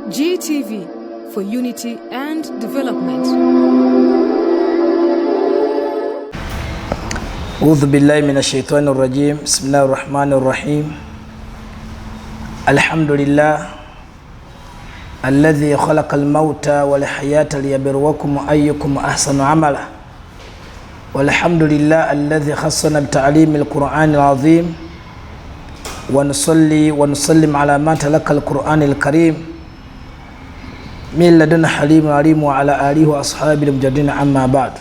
GTV for unity and development. أعوذ بالله من الشيطان الرجيم. بسم الله الرحمن الرحيم. الحمد لله الذي خلق الموت والحياة ليبلوكم أيكم أحسن عملا. والحمد لله الذي خصنا بتعليم القرآن العظيم. ونصلي ونسلم على ما تلقى القرآن الكريم من لدن حليم عليم وعلى آله وأصحابه المجدين. أما بعد،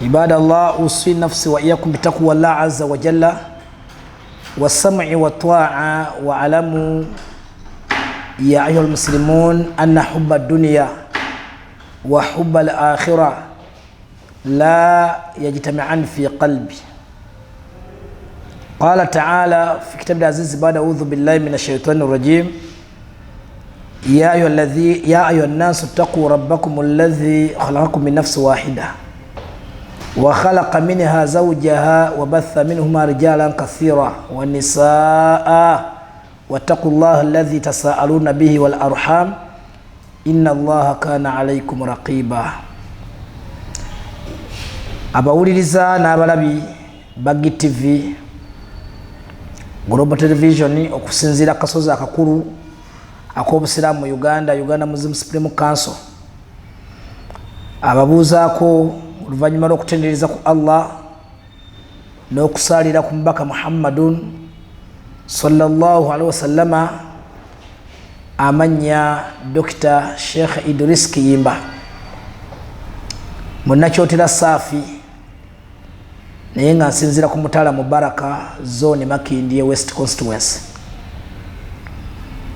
عباد الله، أوصي نفسي وإياكم بتقوى الله عز وجل والسمع والطاعة. واعلموا يا أيها المسلمون أن حب الدنيا وحب الآخرة لا يجتمعان في قلبي. قال تعالى في كتاب العزيز بعد أعوذ بالله من الشيطان الرجيم: يا أيها الناس اتقوا ربكم الذي خلقكم من نفس واحدة وخلق منها زوجها وبث منهما رجالا كثيرا والنساء واتقوا الله الذي تساءلون به والأرحام إن الله كان عليكم رقيبا. abawuliriza n'abalabi Bagi TV Global Television okusinziira akasozi akakulu ak'obusiraamu mu Uganda Muslim Supreme Council, ababuuzaako oluvannyuma lw'okutendereza ku Allah n'okusaalira ku mubaka Muhammadun sallallahu alaihi wasallama, amannya Dr. Sheikh Idris Kiyimba, munnakyotera Saafi, naye nga nsinzira ku Mutala Mubaraka Zone Makindye West Constituency,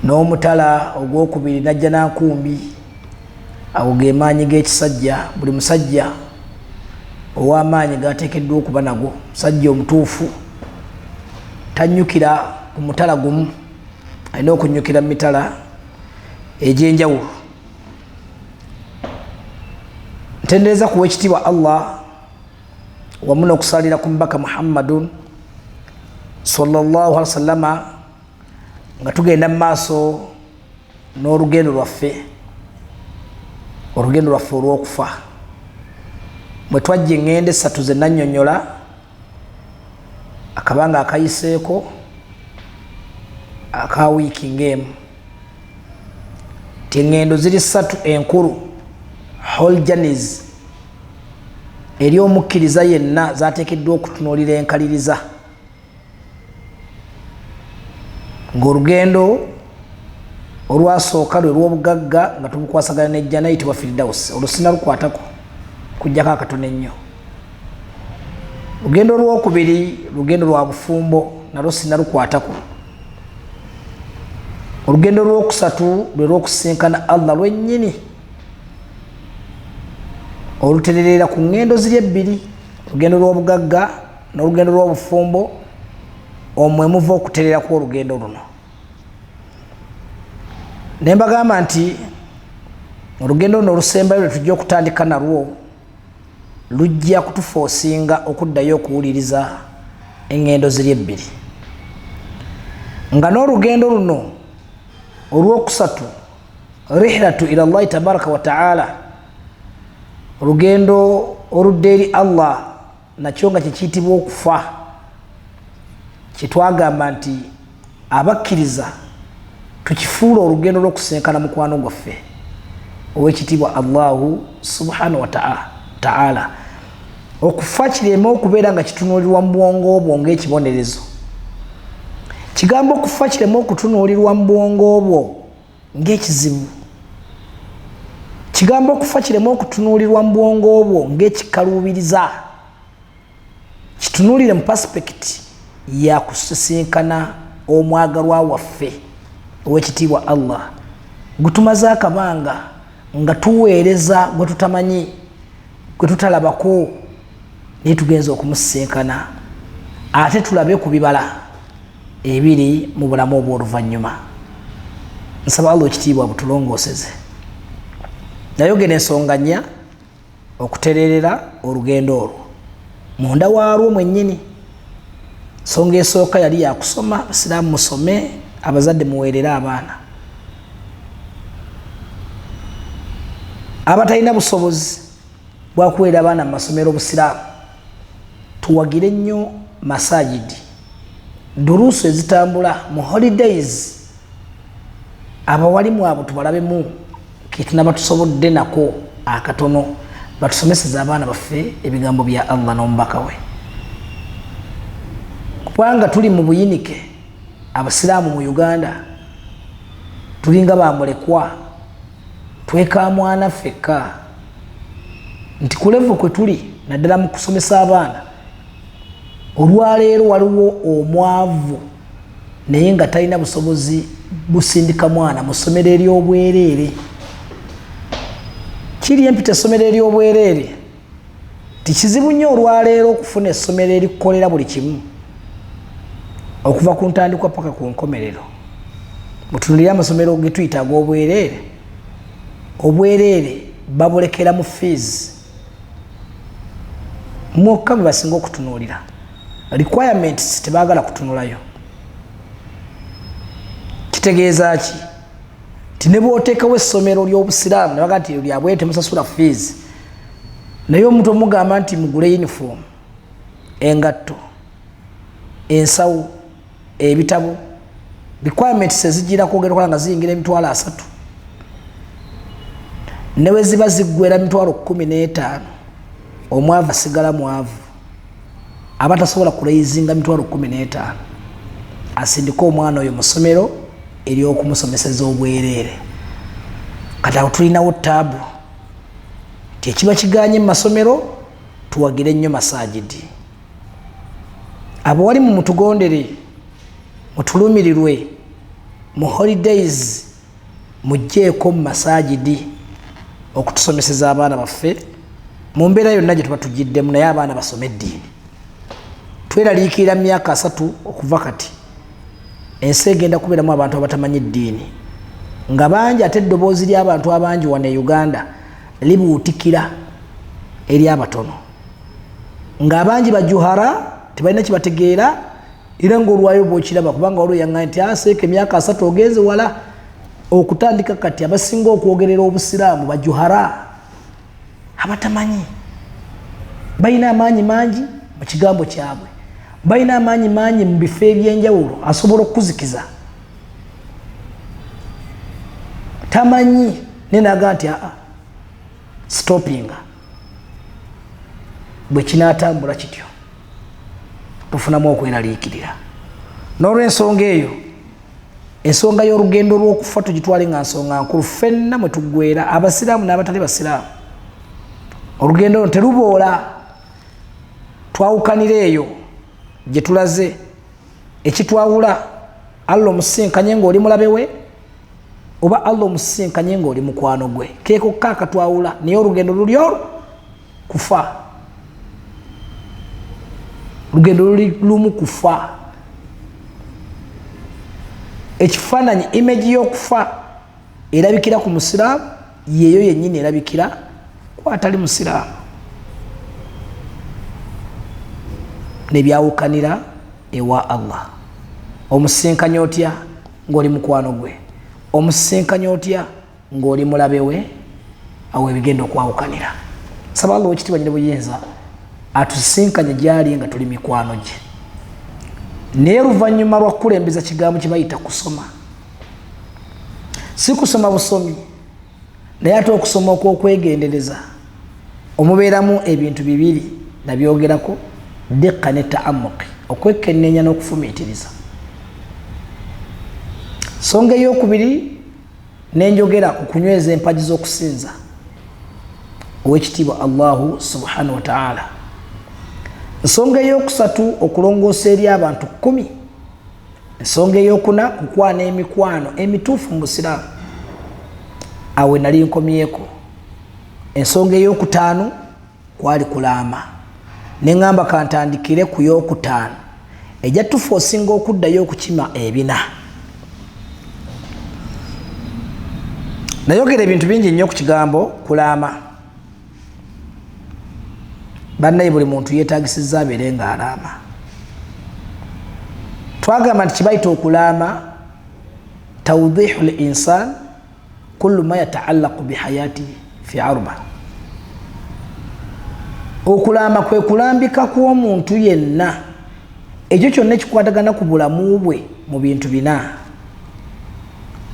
n'omutala ogwokubiri najja nankumbi. Ago ge maanyi g'ekisajja. Buli musajja ow'amaanyi gateekeddwa okuba nago. Musajja omutuufu tannyukira ku mutala gumu, alina okunyukira mu mitala egy'enjawulo. Ntendereza kuwa ekitiibwa Allah wamu n'okusalira ku mubaka Muhammadun sallallahu alaihi wasallama, nga tugenda mu maaso n'olugendo lwaffe olw'okufa. Mwe twajja eŋŋendo essatu ze nannyonnyola akabanga akayiseeko aka wiiki ng'emu, ti eŋŋendo ziri ssatu enkulu, whole journeys, eri omukkiriza yenna zateekeddwa okutunuulira enkaliriza. Ng'olugendo olwasooka lwe lw'obugagga nga tubukwasagana n'ejjana eyitibwa Firdaus, olwo sinnalukwatako kujjako akatono ennyo. Lugendo olwokubiri lugendo lwa bufumbo, nalwo sinnalukwatako. Olugendo olwokusatu lwe lw'okusinkana Allah lwennyini, olutererera ku ŋŋendo ziri ebbiri, olugendo lw'obugagga n'olugendo lw'obufumbo, omwe muva okuterera ku olugendo luno. Ne mbagamba nti olugendo luno olusembayo lwe tujja okutandika nalwo lujja kutufoosinga okuddayo okuwuliriza eŋŋendo ziri ebbiri, nga n'olugendo luno olwokusatu rihlatu ila Allahi tabaraka wa ta'ala, olugendo oludda eri Allah, nakyo nga kikiyitibwa okufa, kyetwagamba nti abakkiriza tukifuula olugendo lw'okusenkana mukwano gwaffe ow'ekitiibwa Allahu subhanahu wa ta'ala. Okufa kireme okubeera nga kitunuulirwa mu bwongo bwo ng'ekibonerezo. Kigambo okufa kireme okutunuulirwa mu bwongo bwo ng'ekizibu. Kigambo okufa kireme okutunuulirwa mu bwongo bwo ng'ekikaluubiriza. Kitunuulire mu perspective ya kusisinkana omwagalwa waffe ow'ekitiibwa Allah, gutumaze akabanga nga tuweereza gwe tutamanyi, gwe tutalabako, naye tugenza okumusisinkana, ate tulabe ku bibala ebiri mu bulamu obw'oluvannyuma. Nsaba Allah ekitiibwa butulongooseze. Nayogera ensonga nnya okutererera olugendo olwo. Munda waalwo mwennyini, nsonga esooka yali yakusoma, abasiraamu musome, abazadde muweerere abaana. abatalina busobozi bwa kuweera abaana mu masomero busiraamu tuwagire nnyo masajidi durusu ezitambula mu holidays abawalimu abo tubalabemu kitunaba tusobodde nako akatono batusomeseza abaana baffe ebigambo bya Allah n'omubaka we kubanga tuli mu buyinike abasiraamu mu Uganda tulinga bamulekwa tweka mwana feka nti kulevo kwe tuli naddala mu kusomesa abaana olwaleero waliwo omwavu naye nga talina busobozi busindika mwana mu ssomero ery'obwereere kiri empita essomero ery'obwereere tikizibu nnyo olwaleero okufuna essomero erikukolera buli kimu okuva ku ntandikwa paka ku nkomerero mutunulire amasomero ge tuyita ag'obwereere obwereere babulekera mu fees mwokka bwe basinga okutunuulira requirements tebaagala kutunulayo kitegeeza ki ti ne bw'oteekawo essomero ly'obusiraamu ne bagaa nti lyabwe temusasula fees naye omuntu omugamba nti mugule uniform engatto ensawo ebitabo requirements ezigira kwogera kola nga ziyingira emitwalo 3 ne bwe ziba ziggwera emitwalo 15 omwavu asigala mwavu aba tasobola kuleizinga emitwalo 15 asindika omwana oyo mu ssomero ery'okumusomeseza obwereere kati awo tulinawo taabu ti ekiba kiganye mu masomero tuwagire nnyo masajidi abo wali mu mutugondere mutulumirirwe mu holidays mujjeeko mu masajidi okutusomeseza abaana baffe mu mbeera yonna gye tuba tugiddemu naye abaana basome eddiini tweraliikirira mu myaka 3 okuva kati ensi egenda kubeeramu abantu abatamanyi eddiini nga bangi ate eddoboozi ly'abantu abangi wano e Uganda libuutikira eri abatono nga abangi bajuhara tebalina kibategeera era ng'olwayo bw'okiraba kubanga waliwo yaŋŋanya nti aseeka emyaka 3 ogenze wala okutandika kati abasinga okwogerera obusiraamu bajuhara abatamanyi balina amaanyi mangi mu kigambo kyabwe balina amaanyi mangi mu bifo ebyenjawulo asobola okukuzikiza tamanyi nenaga nti stoppinga bwe kinaatambula kityo tufunamu okweraliikirira n'olw'ensonga eyo ensonga y'olugendo lw'okufa tugitwale nga nsonga nkulu ffenna mwe tuggwera abasiraamu n'abatali basiraamu olugendo luno teruboola twawukanira eyo gye tulaze ekitwawula Allah omusinkanye ng'oli mulabe we oba Allah omusinkanye ng'oli mukwano gwe keeko kakatwawula naye olugendo luli olwo kufa lugendo luli lumu kufa ekifaananyi image y'okufa erabikira ku musiraamu yeeyo yennyini erabikira ku atali musiraamu nebyawukanira ewa Allah omusinkanya otya ng'oli mukwano gwe omusinkanya otya ng'oli mulabe we awo ebigenda okwawukanira saba Allah wekitiibwa nyine buyinza atusinkanye gyali nga tuli mikwano gye naye luvannyuma lwa kukulembeza kigambo kye bayita kusoma si kusoma busomi naye ate okusoma okw'okwegendereza omubeeramu ebintu bibiri nabyogerako dikka ne taamuki okwekenneenya n'okufumiitiriza songa ey'okubiri nenjogera okunyweza empagi z'okusinza ow'ekitiibwa Allahu subhanahu wa ta'ala ensonga ey'okusatu okulongoosa eri abantu 10 ensonga ey'okuna kukwana emikwano emituufu mu busiraamu awe nali nkomyeko ensonga ey'okutaano kwali kulaama neŋŋamba kantandikire ku y'okutaano ejja tufu osinga okuddayo okukima ebina nayogera ebintu bingi nnyo ku kigambo kulaama bannaye buli muntu yeetaagisiza abeere nga alaama twagamba nti kibayita okulaama tawdihu l insan kullu ma yataallaqu bihayatihi fi arba. Okulamba kwe kulambika kw'omuntu yenna ekyo kyonna kikwatagana ku bulamu bwe mu bintu bina.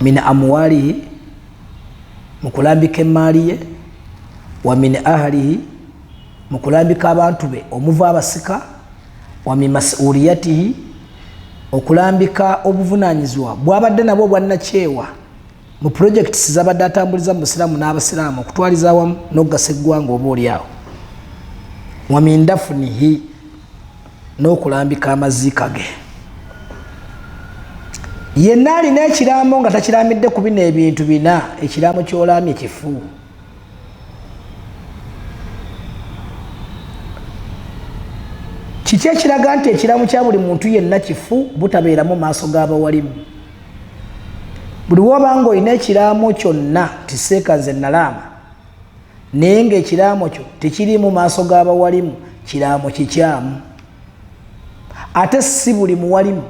Min amwalihi, mu kulambika emaali ye, wa min ahlihi, mu kulambika abantu be omuva abasika, wa min mas'uliyatihi, okulambika obuvunaanyizibwa bw'abadde nabwo bwannakyewa mu projects z'abadde atambuliza mu busiraamu n'abasiraamu okutwaliza awamu n'okugasa eggwanga oba oliawo. Wa min dafnihi, n'okulambika amaziika ge. Yenna alina ekiraamo nga takirambidde ku bino ebintu bina, ekiraamo ky'olaamye kifu. Kiki ekiraga nti ekiraamo kya buli muntu yenna kifu butabeeramu maaso g'abawalimu? Buli w'obanga olina ekiraamo kyonna tiseeka nze nalaama naye ng'ekiraamo kyo tekirimu maaso g'abawalimu, kiraamo kikyamu. Ate si buli muwalimu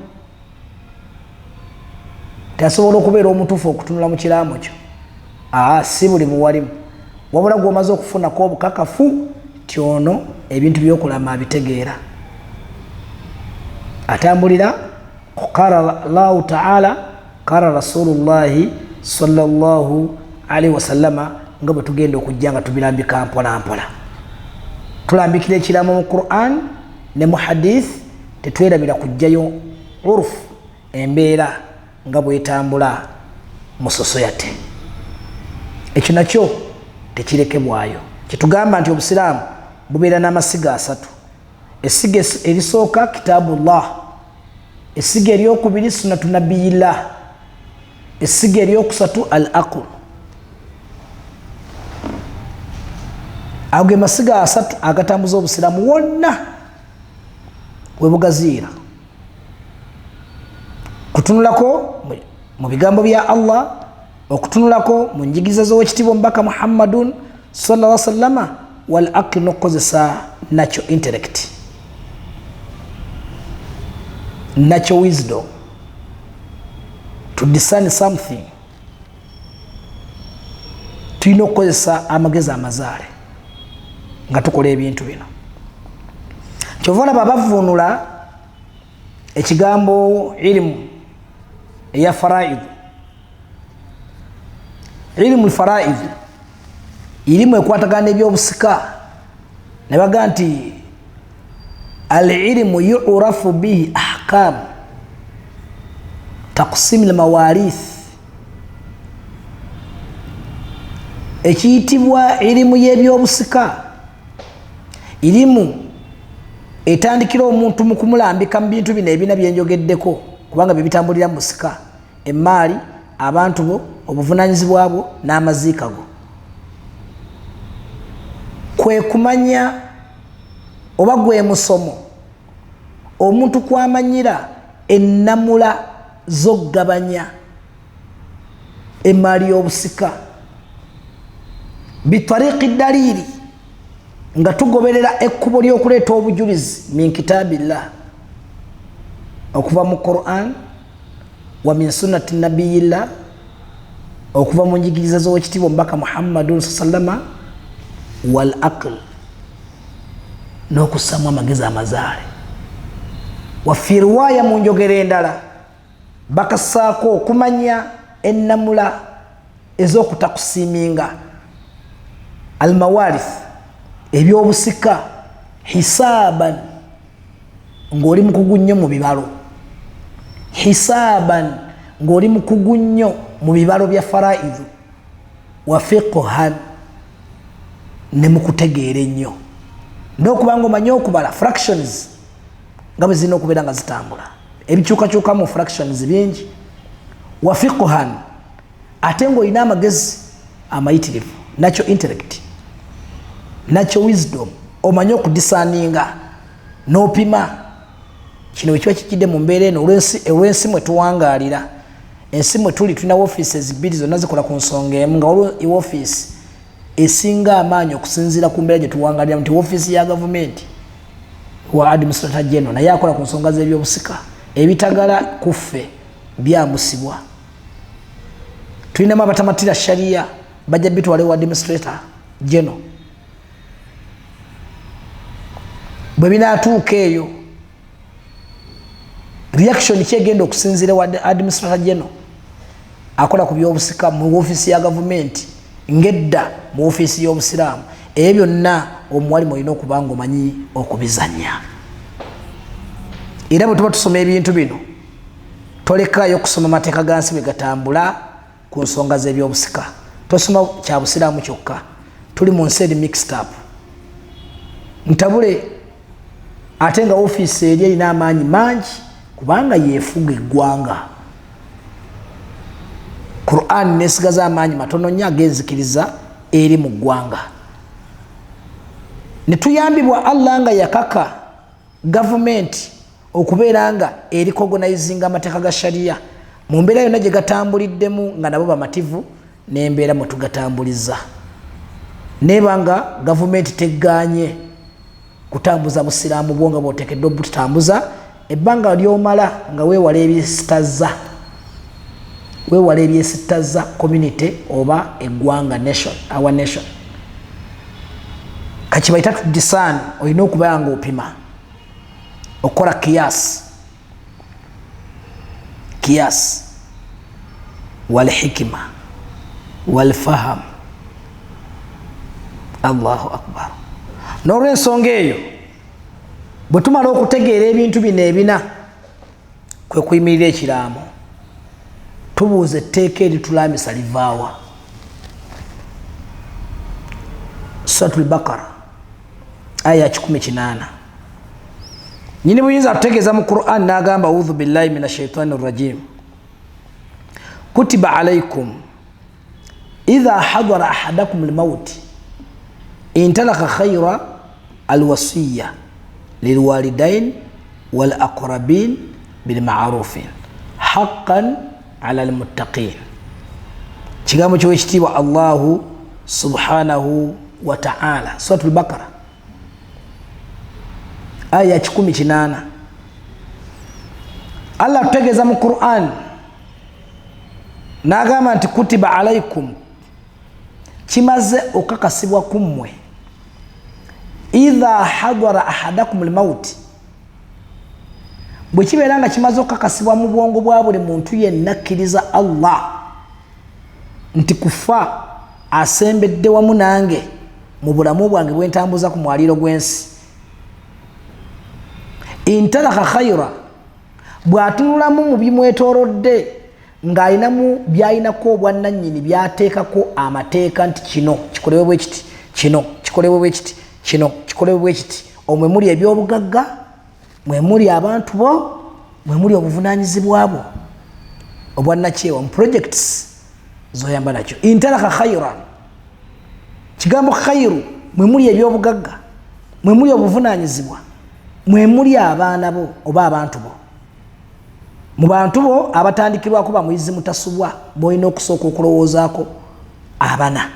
tasobola okubeera omutuufu okutunula mu kiraamo kyo. Si buli muwalimu, wabula gw'omaze okufunako obukakafu ti ono ebintu by'okulama abitegeera. Atambulira qala Allahu ta'ala qala Rasulullahi sallallahu alaihi wasallama, nga bwe tugenda okujja nga tubirambika mpola mpola. Tulambikira ekiraamo mu Qur'an ne mu hadith, tetwerabira kujjayo urufu embeera nga bwetambula mu society. Ekyo nakyo tekirekebwayo. Kitugamba nti obusiraamu bubeera n'amasiga asatu. Essiga erisooka kitaabullah, essiga eryokubiri sunnatu nabiyillah, essiga eryokusatu al aql. Ago ge masiga asatu agatambuza obusiraamu wonna we bugaziira. Kutunulako mu bigambo bya Allah, okutunulako mu njigiriza z'owekitiibwa omubaka Muhammadun sallallahu alaihi wasallama, wal aql, n'okukozesa nakyo intellect, nakyo wisdom to discern something. Tulina okukozesa amagezi amazaale nga tukola ebintu bino. Kyova olaba bavuunula ekigambo ilimu eya faraid. Ilimu faraid, ilimu ekwatagana ebyobusika, ne baga nti al ilmu yu'rafu bihi ahkam taqsim al mawarith. Ekiyitibwa ilimu y'ebyobusika, ilimu etandikira omuntu mu kumulambika mu bintu bino ebina byenjogeddeko, kubanga bibitambulira mu busika: emaali, abantu bo, obuvunaanyizibwa bwo n'amaziika go. Kwe kumanya oba gwe musomo omuntu kwamanyira ennamula z'okugabanya emaali y'obusika bitariqi dalili, nga tugoberera ekkubo ly'okuleeta obujulizi min kitaabillah, okuva mu Qur'an wa min sunnati nabiyillah, okuva mu njigiriza z'owekitiibwa omubaka Muhammadun sallama, wal aql, n'okussamu amagezi amazaale. Wa fi riwaaya, mu njogera endala bakassaako okumanya ennamula ez'okutakusiiminga al mawarith, ebyobusika, hisaaban, ng'oli mukugu nnyo mu bibalo, hisaaban, ng'oli mukugu nnyo mu bibalo bya faraidu, wa fiqhan, ne mukutegeera ennyo, n'okubanga omanyi okubala fractions nga bwe zirina okubeera nga zitambula, ebikyukakyuka mu fractions bingi. Wa fiqhan, ate ng'olina amagezi amayitirivu, nakyo intellect, nakyo wisdom, omanyi okudisaninga n'opima. Kino bwe kiba kijjidde mu mbeera eno olw'ensi mwe tuwangaalira, ensi mwe tuli tulina offices bbiri zonna zikola ku nsonga emu, nga waliwo woofiisi esinga amaanyi okusinziira ku mbeera gye tuwangaalira, nti woofiisi ya gavumenti wa administrator general naye akola ku nsonga z'ebyobusika. Ebitagala kuffe byambusibwa. Tulinamu abatamatira sharia bajja bitwale wa administrator jeno bwe binatuuka eyo reaction kyegenda okusinzira wa administrator general akola ku byobusika mu office ya government ngedda mu office y'obusiraamu ebyo byonna omuwalimu olina okuba nga omanyi okubizanya era bwe tuba tusoma ebintu bino tolekayo okusoma amateeka gansi bwe gatambula ku nsonga z'ebyobusika tosoma kya busiraamu kyokka tuli mu nsi eri mixed up ntabule ate nga office eri erina amaanyi mangi kubanga yefuga eggwanga Quran nesigaza amaanyi matono nnyo agenzikiriza eri mu ggwanga ne tuyambibwa Allah nga yakaka government okubeera nga ericognizinga amateeka ga sharia mu mbeera yonna gye gatambuliddemu nga nabo bamativu n'embeera mwe tugatambuliza nebanga government tegganye kutambuza busiraamu bwo nga bw'oteekeddwa obutambuza ebbanga ly'omala nga weewala ebyesitaza community oba eggwanga nation our nation kakibayita tudisaan olina okubeera nga opima okola kiyas wal hikima wal faham Allahu akbar n'olw'ensonga eyo bwe tumala okutegeera ebintu bino ebina kwe kuyimirira ekiraamo tubuuza etteeka eritulambisa livaawa Suratul Baqara aya 18 nyini buyinza kutegeeza mu Qur'an n'agamba a'udhu billahi minash shaitani rrajim kutiba alaykum idha hadara ahadakum al-maut in talaka khayra al-wasiyya lilwalidain wal aqrabin bil ma'ruf haqqan ala al-muttaqin kigambo ky'ekitiibwa Allahu subhanahu wa ta'ala Suratul Baqara aya 18 Allah tutegeeza mu Qur'an n'agamba nti kutiba alaykum kimaze okakasibwa kummwe idha hadara ahadakum al-maut bwe kibeera nga kimaze okakasibwa mu bwongo bwa buli muntu yenna akkiriza Allah nti kufa asembedde wamu nange mu bulamu bwange bwentambuza ku mwaliiro gw'ensi intalaka khayra bw'atunulamu mu bimwetoolodde ng'alinamu by'alinako obwannannyini by'ateekako amateeka nti kino kikolebwe bwe kiti kino kikolebwe bwe kiti kino kikolebwe bwe kiti omwe muli ebyobugagga mwe muli abantu bo mwe muli obuvunaanyizibwa bwo obwannakyewa mu projects zoyamba nakyo intalaka khayra kigambo khayru mwe muli ebyobugagga mwe muli obuvunaanyizibwa mwe muli abaana bo oba abantu bo mu bantu bo abatandikirwako bamuyizi mutasubwa boyina okusooka okulowoozaako abana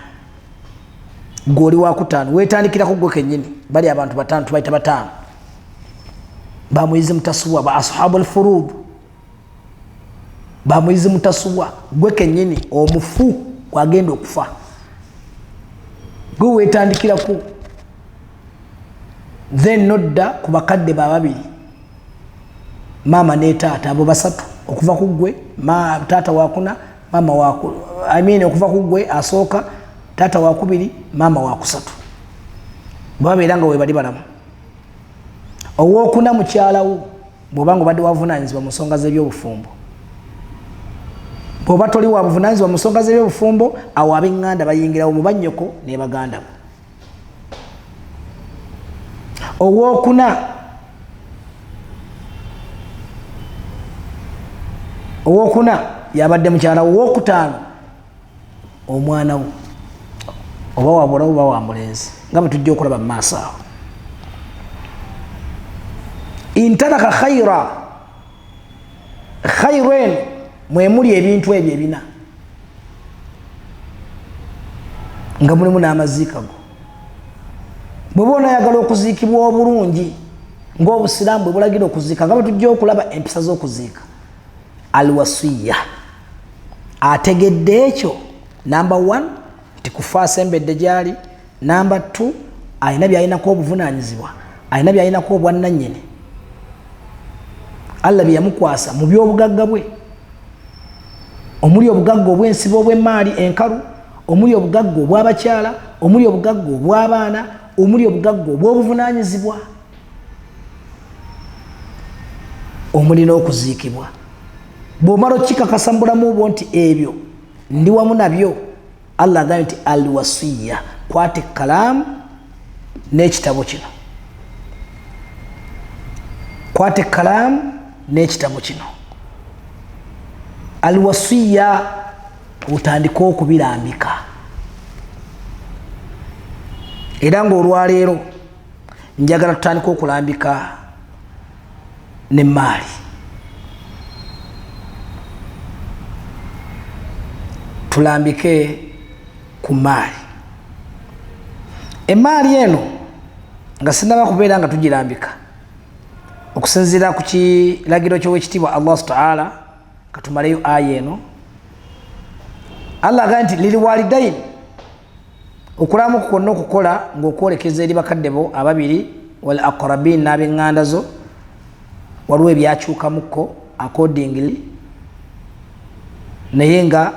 gwoli wakutaano weetandikirako gwe kennyini bali abantu bataano tubayita bataano bamuyizi mutasubwa ba ashabul furud bamuyizi mutasubwa gwe kennyini omufu gwagenda okufa gwe weetandikirako then nodda ku bakadde bababiri mama ne taata abo basatu okuva ku gwe taata wakuna mama waku okuva ku gwe asooka taata wakubiri mama wakusatu babeera nga webali balamu owookuna mukyalawo bw'obanga obadde wavunaanyizibwa mu nsonga z'ebyobufumbo bw'oba toli wabuvunaanyizibwa mu nsonga z'ebyobufumbo awo ab'eŋŋanda bayingirawo mu bannyoko ne baganda bo owookuna yabadde mukyala owookutaano omwana wo oba wabulawo oba wamulenzi nga bwe tujja okulaba mu maaso awo intalaka khayra khayren mwe muli ebintu ebyo ebina nga mulimu n'amaziika go bw'oba onayagala okuziikibwa obulungi ng'obusiraamu bwe bulagira okuziika nga bwe tujja okulaba empisa z'okuziika alwasiya ategedde ekyo number 1 nti kufa asembedde gyali Number 2 ayina byayinako obuvunanyizibwa, ayina byayinako obwannannyini. Allah byeyamukwasa mu byobugagga bwe, omuli obugagga obw'ensibo obw'emmaali enkalu, omuli obugagga obw'abakyala, omuli obugagga obw'abaana, omuli obugagga obw'obuvunanyizibwa, omuli n'okuziikibwa. Bw'omala okikakasa mu bulamu bwo nti ebyo ndi wamu nabyo, Allah agambye nti alwasiya, kwata ekkalaamu n'ekitabo kino, kwata ekkalaamu n'ekitabo kino. Alwasiya otandika okubirambika. Era ng'olwaleero njagala tutandika okulambika n'emmaali. Tulambike ku maali. Emmaali eno nga sinaba kubeera nga tugirambika okusinziira ku kiragiro ky'owekitiibwa Allah subhanahu wa ta'ala, katumaleyo aya eno. Allah agambye nti lilwalidaini, okulamu kwonna okukola ng'okwolekeza eri bakadde bo ababiri, wal aqrabin, n'ab'eŋŋanda zo, waliwo ebyakyukamukko accordingly, naye nga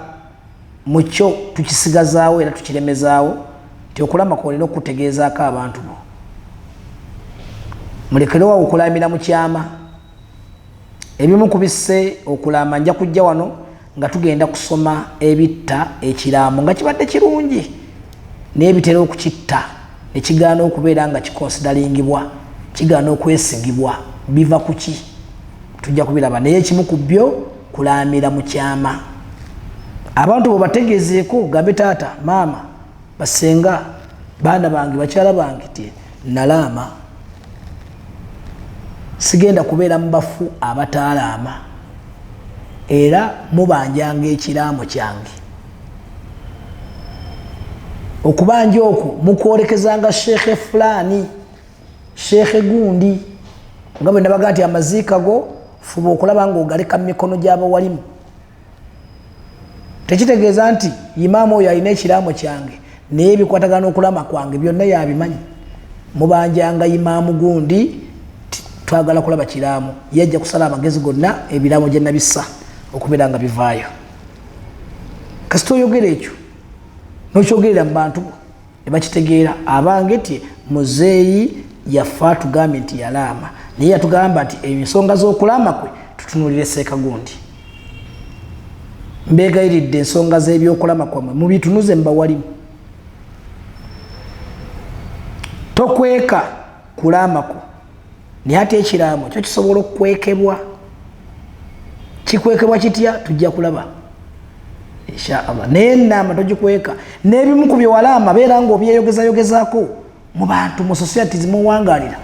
mukyo tukisigazaawo era tukiremezaawo nti okulama kwolina okutegeezaako abantu bo. Mulekerewo okulamira mu kyama. Ebimu kubisse okulama nja kujja wano nga tugenda kusoma ebitta ekiraamo nga kibadde kirungi, naye bitera okukitta ne kigaana okubeera nga kikonsidaringibwa, kigaana okwesigibwa. Biva ku ki? Tujja kubiraba, naye ekimu ku byo kulamira mu kyama. Abantu bo bategezeeko, gambe taata, maama, basenga, baana bange, bakyala bange ti nalaama, sigenda kubeera mu bafu abataalaama, era mubanjanga ekiraamo kyange. Okubanja okwo mukwolekezanga sheekhe fulani, sheekhe gundi, nga bwe nabaga nti amaziika go fuba okulaba ng'ogaleka mu mikono gy'abawalimu. Tekitegeeza nti imaamu oyo alina ekiraamo kyange naye ebikwatagana okulama kwange byonna yabimanyi. Mubanjanga imaamu gundi, twagala kulaba kiraamu, yajja kusala amagezi gonna ebiraamo gye nabissa okubeera nga bivaayo. Kasita oyogera ekyo n'okyogerera mu bantu bo ne bakitegeera, abange ti muzeeyi yafa tugambye nti yalaama, naye yatugamba nti ensonga z'okulama kwe tutunuulire seeka gundi. Mbeegayiridde ensonga z'ebyokulama kwammwe mubitunuze mubawalimu. Tokweka kulamako, naye ate ekiraamo kyo kisobola okukwekebwa. Kikwekebwa kitya? Tujja kulaba insha Allah. Naye ennaama togikweka. N'ebimu ku byewalaama beera ng'obyeyogezayogezaako mu bantu, mu societies muwangaalira.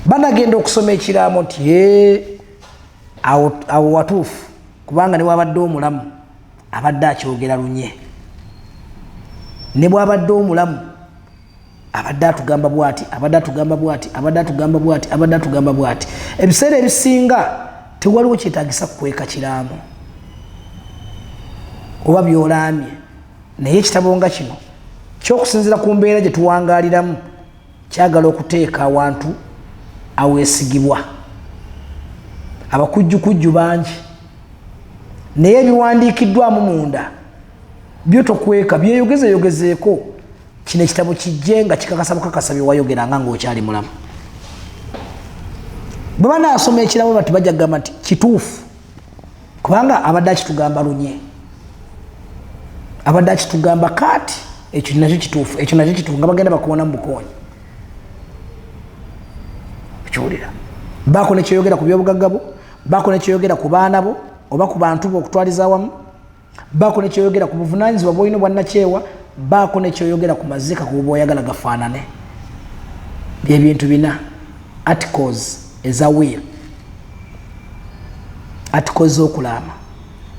Banagenda okusoma ekiraamo nti awo watuufu, kubanga ne bwabadde omulamu abadde akyogera lunye, ne bwabadde omulamu abadde atugamba bwati, abadde atugamba bwati, abadde atugamba bwati, abadde atugamba bwati. Ebiseera ebisinga tewaliwo kyetaagisa kukweka kiraamu oba byolaamye, naye ekitabo nga kino ky'okusinziira ku mbeera gye tuwangaaliramu kyagala okuteeka awantu aweesigibwa. Abakujjukujju bangi, naye ebiwandiikiddwamu munda byo tokweka, byeyogezeyogezeeko. Kino ekitabo kijje nga kikakasa bukakasa bye wayogeranga ng'okyali mulamu. Bwe banaasoma ekirabo bati bajja kugamba nti kituufu, kubanga abadde akitugamba lunye, abadde akitugamba kaati, ekyo nakyo kituufu, ekyo nakyo kituufu, nga bagenda bakuwona mu bukoonyi. Okiwulira? Baako nekyoyogera ku byobugagga bo, baako nekyoyogera ku baana bo oba ku bantu bo okutwaliza awamu, baako nekyoyogera ku buvunaanyizibwa bw'olina bwannakyewa, baako nekyoyogera ku mazika ku bw'oyagala gafaanane. Bye bintu bina. Articles eza will, articles z'okulaama.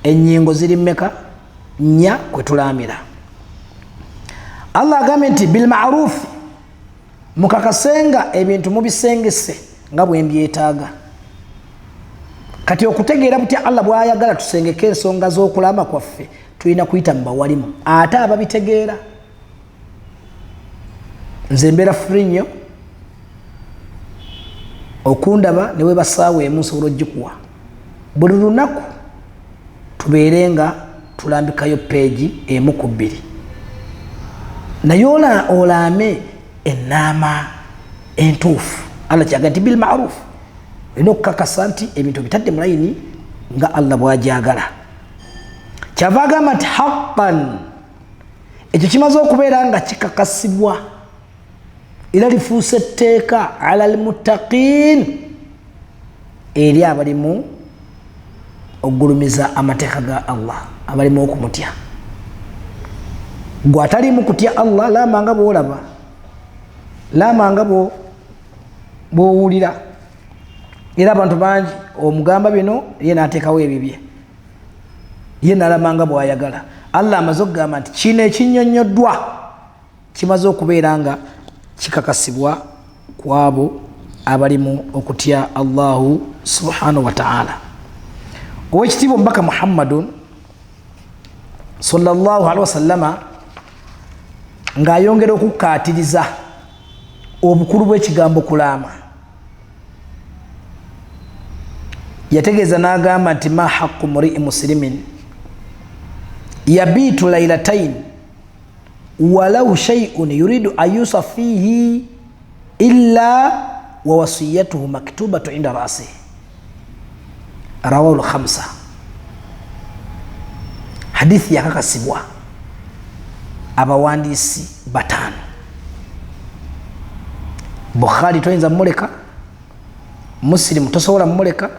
Ennyingo ziri mmeka? 4 kwe tulaamira. Allah agambye nti bil ma'ruf, mukakasenga ebintu mubisengese nga bwe mbyetaaga. Kati okutegeera butya Allah bw'ayagala tusengeke ensonga z'okulaama kwaffe tulina kuyita mu bawalimu ate ababitegeera. nze mbeera free nnyo okundaba ne webasaawo emu nsobola ogikuwa buli lunaku tubeere nga tulambikayo peegi emu ku bbiri naye olaame ennaama entuufu allah kyaga nti bilmarufu olina okukakasa nti ebintu bitadde mu layini nga allah bwajagala kyava agamba nti haqqan ekyo kimaze okubeera nga kikakasibwa era lifuuse etteeka ala almuttaqin eri abalimu okugulumiza amateeka ga allah abalimu okumutya gwe atalimu kutya allah lamanga bwolaba lamanga bwowulira era abantu bangi omugamba bino ye nateekawo ebibye ye nalamanga bwayagala allah amaze okugamba nti kino ekinyonyoddwa kimaze okubeera nga kikakasibwa ku abo abalimu okutya allahu subhanahu wa ta'ala owekitiibwa omubaka muhammadun sallallahu alaihi wasallama ng'ayongera okukkaatiriza obukulu bw'ekigambo kulaama yategeeza n'agamba nti ma haqqu muri'i muslimin yabitu lailatain walau shay'un yuridu an yusa fihi illa wa wasiyatuhu maktubatu inda rasihi rawahu lkhamsa hadithi yakakasibwa abawandiisi bataano bukhari toyinza mumuleka musilimu tosobola mumuleka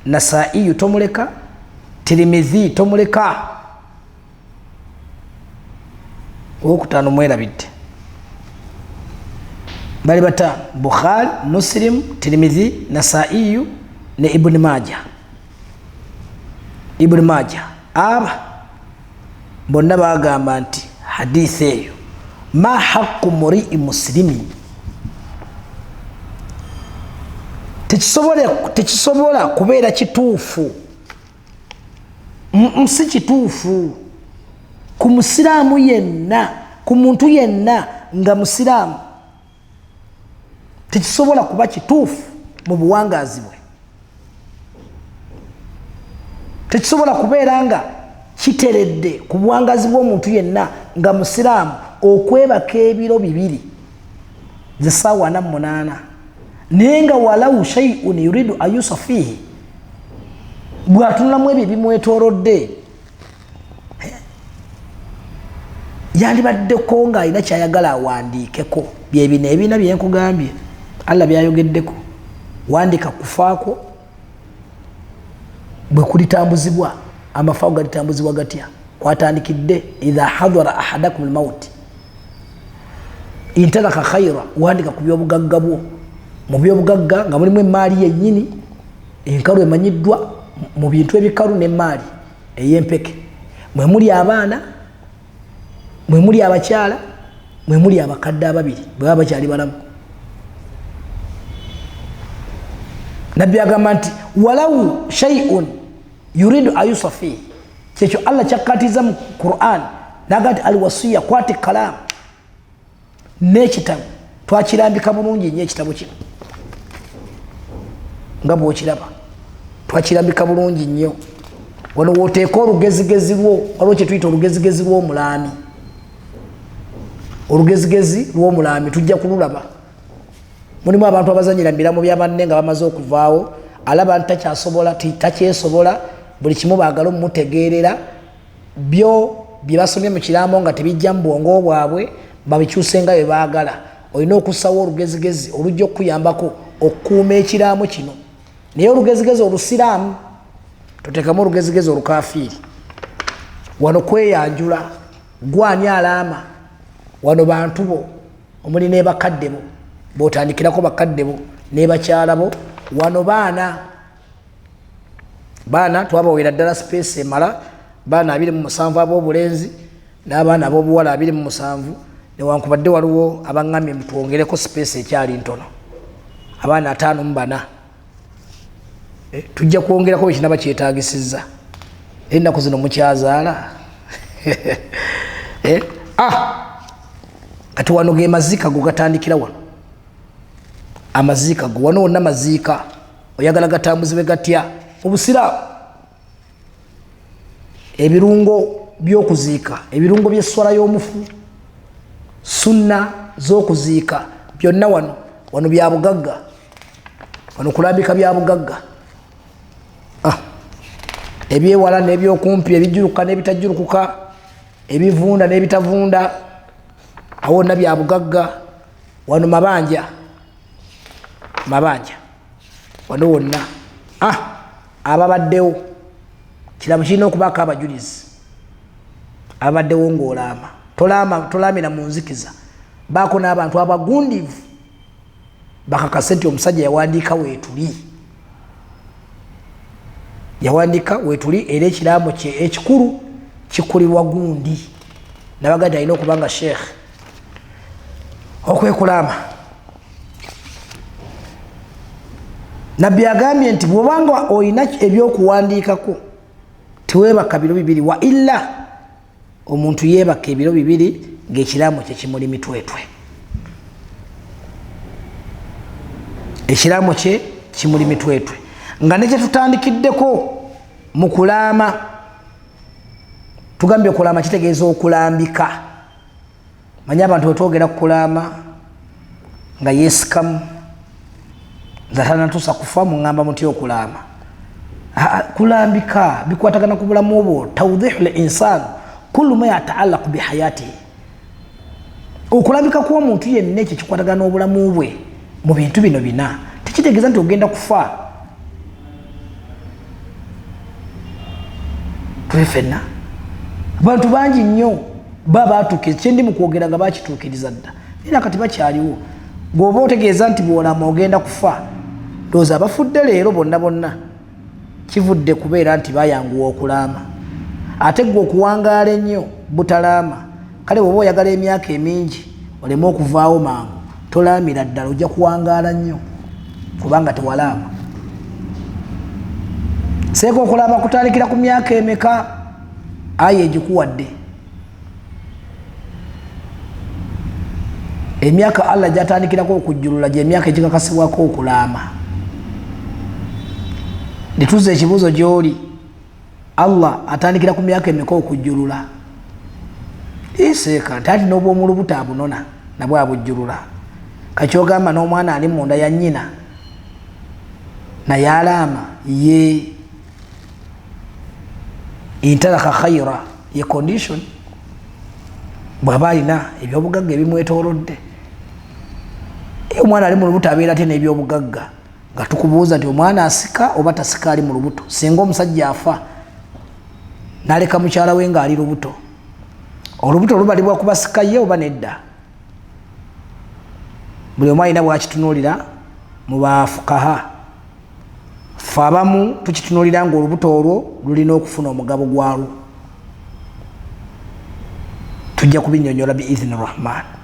nasaiyu tomuleka tirimizi tomuleka owokutaano mwerabidde bali bataano bukhari muslim tirimizi nasaiyu ne ibuni maja aba bonna bagamba nti hadithi eyo ma haqqu muri'i muslimin tekisobola kubeera kituufu si kituufu ku musiraamu yenna ku muntu yenna nga musiraamu tekisobola kuba kituufu mu buwangaazi bwe tekisobola kubeera nga kiteredde ku buwangaazi bw'omuntu yenna nga musiraamu okwebaka ebiro 2 zesaawa 48 naye nga walau shay'un yuridu an yusa fihi bwatunulamu ebyo bimwetoolodde yandibaddeko ng'alina kyayagala awandiikeko byebino ebina byenkugambye allah byayogeddeko wandika kufaako bwe kulitambuzibwa amafaago galitambuzibwa gatya kwatandikidde idha hadara ahadakum almauti intalaka khaira wandika ku byobugagga bwo mu byobugagga nga mulimu emaali yennyini enkalu emanyiddwa mu bintu ebikalu n'emaali ey'empeke mwe muli abaana mwe muli abakyala mwe muli abakadde ababiri bwe baba bakyali balamu nabbi agamba nti walau shay'un yuridu an yusa fihi kyekyo allah kyakkatiza mu quran naga nti alwasiya kwati kalamu n'ekitabo twakirambika bulungi nnyo ekitabo kino nga bwokiraba twakirambika bulungi nnyo wano wooteeka olugezigezi lwo waliwo kyetuyita olugezigezi lw'omulaami olugezigezi lw'omulaami tujja kululaba mulimu abantu abazanyira mubiramu byabanne nga bamaze okuvaawo alaba nti takyesobola buli kimu baagala omumutegeerera byo bye basomye mu kirambo nga tebijja mu bwongo bwabwe babikyuse nga bye baagala olina okussawo olugezigezi olujja okukuyambako okukuuma ekiraamo kino naye olugezigezi olusiraamu toteekamu olugezigezi olukafiiri wano kweyanjula gwani alaama wano bantu bo omuli n'ebakadde bo botandikirako bakadde bo n'ebakyala bo wano baana twabawera ddala space emala baana 27 ab'obulenzi n'abaana ab'obuwala 27 newankubadde waliwo abaŋŋamye mutwongereko space ekyali ntono abaana 54 tujja kwongerako bwe kinaba kyetaagisizza ennaku zino mukyazaala kati wano ge mazika go gatandikira wano amazika go wano wonna mazika oyagala gatambuzibwe gatya obusiraamu ebirungo by'okuziika ebirungo by'esswala y'omufu sunna z'okuziika byonna wano bya bugagga wano kulambika bya bugagga ebyewala n'ebyokumpi ebijjuruka n'ebitajjurukuka ebivunda n'ebitavunda awo wonna bya bugagga wano mabanja wano wonna ababaddewo kiramu kirina okubaako abajulizi abaddewo ng'olaama tolaamira mu nzikiza baako n'abantu abagundivu bakakase nti omusajja yawandiika weetuli era ekiraamo kye ekikulu kikulirwa gundi nabagadi alina okuba nga sheekh okwekulaama nabbi agambye nti bwobanga olina ebyokuwandiikako teweebaka biro bibiri wa illa omuntu yeebaka ebiro bibiri ng'ekiraamo kye kimuli mitwetwe ekiraamo kye kimuli mitwetwe nga nekye tutandikiddeko mu kulaama tugambye okulaama kitegeeza okulambika manye abantu wetwogera ku kulaama nga yeesikamu nze atanatuusa kufa muŋŋamba muti okulaama kulambika bikwatagana ku bulamu obwo tawdihu l insaan kullu ma yataallaqu bihayatihi okulambika kw'omuntu yenna ekyo kikwatagana obulamu bwe mu bintu bino bina tekitegeeza nti ogenda kufa tule fenna abantu bangi nnyo batuukiriza kyendi mu kwogera nga bakituukiriza dda era kati bakyaliwo bw'oba otegeeza nti bw'olama ogenda kufa ndowooza abafudde leero bonna kivudde kubeera nti bayanguwa okulaama ate gwe okuwangaala ennyo butalaama kale bw'oba oyagala emyaka emingi oleme okuvaawo mangu tolaamira ddala ojja kuwangaala nnyo kubanga tewalaama seeka okulaama kutandikira ku myaka emeka ayi egikuwadde emyaka Allah gyatandikirako okujjulula gy'emyaka egikakasibwako okulaama nituuza ekibuuzo gy'oli Allah atandikira ku myaka emeka okujjulula iseeka nti ati n'obwomulubuto abunona nabwe abujjulula kakyogamba n'omwana ali munda ya nnyina naye alaama ye intalaka khayra ye condition bw'aba alina ebyobugagga ebimwetoolodde omwana ali mu lubuto abeera ate n'ebyobugagga nga tukubuuza nti omwana asika oba tasika ali mu lubuto singa omusajja afa n'aleka mukyala we ng'ali lubuto olubuto lubalibwa ku basika ye oba nedda buli omu alina bwakitunuulira mu bafukaha fe abamu tukitunuulira ng'olubuto olwo lulina okufuna omugabo gwalwo tujja kubinnyonnyola biizini rahman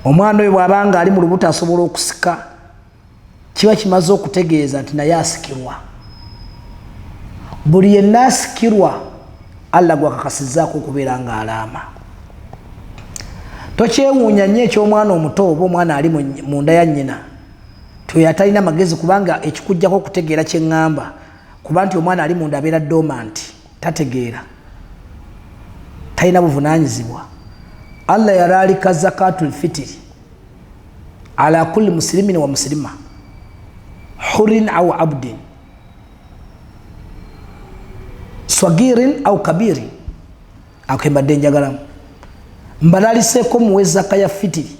omwana oyo bw'abanga ali mu lubuto asobola okusika kiba kimaze okutegeeza nti naye asikirwa buli yenna asikirwa Allah gwakakasizzaako okubeera nga alaama tokyewuunya nnyo eky'omwana omuto oba omwana ali mu nda ya nnyina toyo atalina magezi kubanga ekikujjako okutegeera kye ŋŋamba kuba nti omwana ali munda abeera dormant tategeera talina buvunaanyizibwa Allah yalaalika zakatul fitiri ala kulli muslimin wa muslima hurin au abdin swagirin au kabirin akembadde njagalamu mbalaliseeko muwe zaka ya fitiri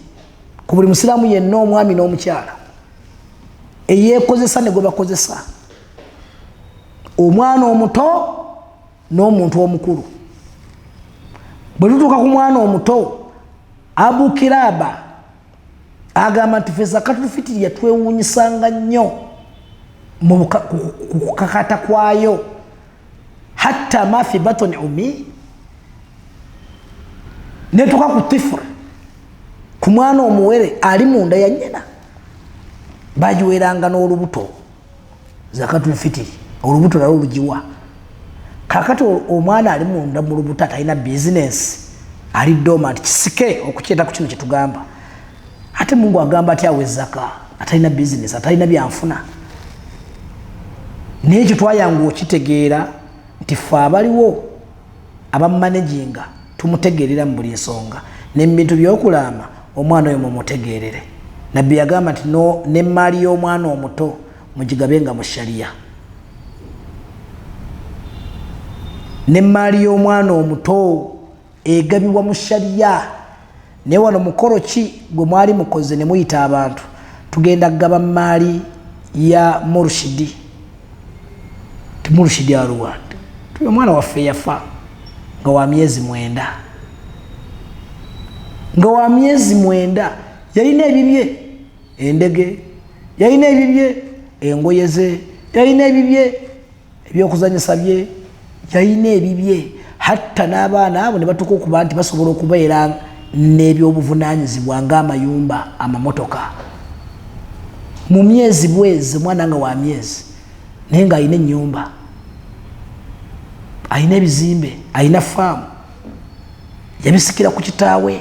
ku buli musiraamu yenna omwami n'omukyala eyeekozesa ne gwe bakozesa omwana omuto n'omuntu omukulu bwe tutuuka ku mwana omuto Abu Kiraba agamba nti ffe zakatul fitiri yatwewuunyisanga nnyo mu kukakata kwayo hatta ma fi batni ummi netuka ku tifur ku mwana omuwere ali munda ya nnyina bagiweranga n'olubuto zakatul fitiri olubuto nalwo lugiwa kakati omwana ali munda mu lubuto atalina bizinesi ali dormant kisike okukyeta ku kino kyetugamba. Ate Mungu agamba ati awe zaka atalina business atalina byanfuna. N'ekyo twayangu okitegeera nti ffe abaliwo abamanaginga tumutegeerera mu buli ensonga n'ebintu by'okulaama omwana oyo mumutegeerere. Nabbi yagamba nti n'emmaali y'omwana omuto mugigabenga mu shariya. N'emmaali y'omwana omuto egabibwa mu shariya. Naye wano mukolo ki gwe mwali mukoze ne muyita abantu tugenda kugaba mmaali ya Murshidi. Murshidi aluwande tuyo mwana waffe yafa nga wa myezi 9. Nga wa myezi 9 yalina ebibye endege, yalina ebibye engoye ze, yalina ebibye ebyokuzanyisa bye, yalina ebibye hatta n'abaana abo ne batuuka okuba nti basobola okubeera n'ebyobuvunaanyizibwa ng'amayumba amamotoka. Mu myezi bwezi mwana nga wa myezi naye ng'alina ennyumba, alina ebizimbe, alina faamu, yabisikira ku kitaawe.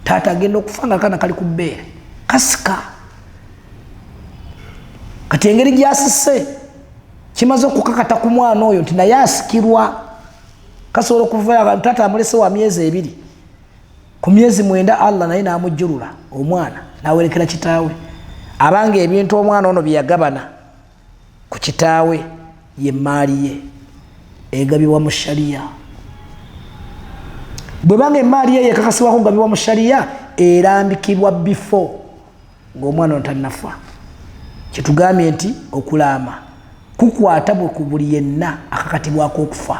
Taata agenda okufa nga akaana kali ku bbeere kasika. Kati engeri gy'asise kimaze okukakata ku mwana oyo nti naye asikirwa. Kasobola okuva taata amulese wa myezi 2 ku myezi 9 Allah naye n'amujjulula omwana n'awerekera kitaawe. Abanga ebintu omwana ono byeyagabana ku kitaawe ye mmaali ye egabibwa mu shariya. Bwe banga emmaali ye yekakasibwako okugabibwa mu shariya erambikibwa before ng'omwana ono tannafa. Kitugambye nti okulaama kukwata bwe ku buli yenna akakatibwako okufa.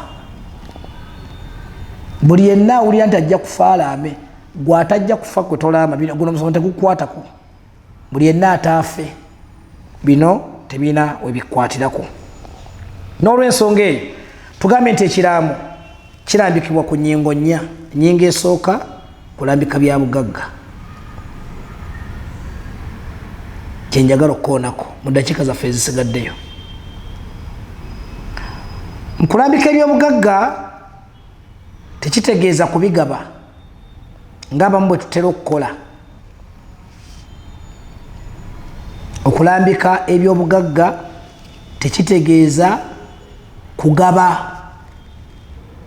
Buli yenna awulira nti ajja kufa alaame, gwatajja kufa kwe tolaama guno omusomo tegukwatako. Buli yenna ataafe bino tebina we bikwatirako. N'olw'ensonga eyo tugambye nti ekiraamu kirambikibwa ku nnyingo 4. Ennyingo esooka kulambika bya bugagga. Kyenjagala okukoonako mu ddakiika zaffe ezisigaddeyo. Mu kulambika ebyobugagga tekitegeeza kubigaba ng'abamu bwe tutera okukola. Okulambika ebyobugagga tekitegeeza kugaba.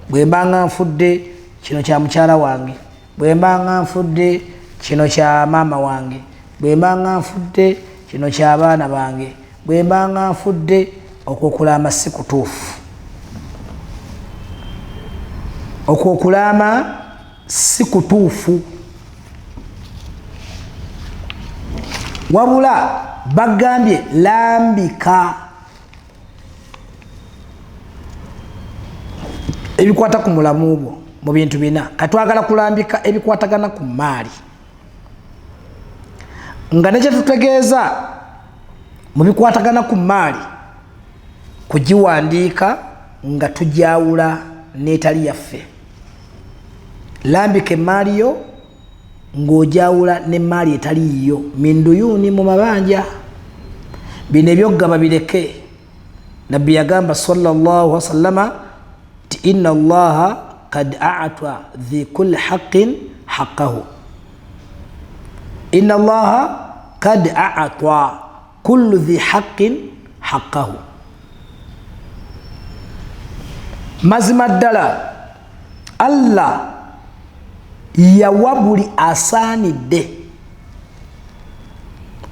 Bwe mbanga nfudde kino kya mukyala wange, bwe mbanga nfudde kino kya maama wange, bwe mbanga nfudde kino kya baana bange, bwe mbanga nfudde. Okwokulama si kutuufu. Okwokulama si kutuufu. Wabula bagambye lambika ebikwata ku mulamu bwo mu bintu 4. Katwagala kulambika ebikwatagana ku mmaali nga nekye tutegeeza mu bikwatagana ku mmaali kugiwandiika nga tujawula n'etali yaffe. Lambika emmaali yo ng'ojawula n'emmaali etali yo min duyuuni mu mabanja. Bino ebyokugaba bireke. Nabbi yagamba sallallahu alaihi wasallama ti inna allaha kad a'ata dhi kulli haqqin haqqahu. Inna allaha kad a'ata kullu dhi haqqin haqqahu. Mazima ddala Allah yawa buli asaanidde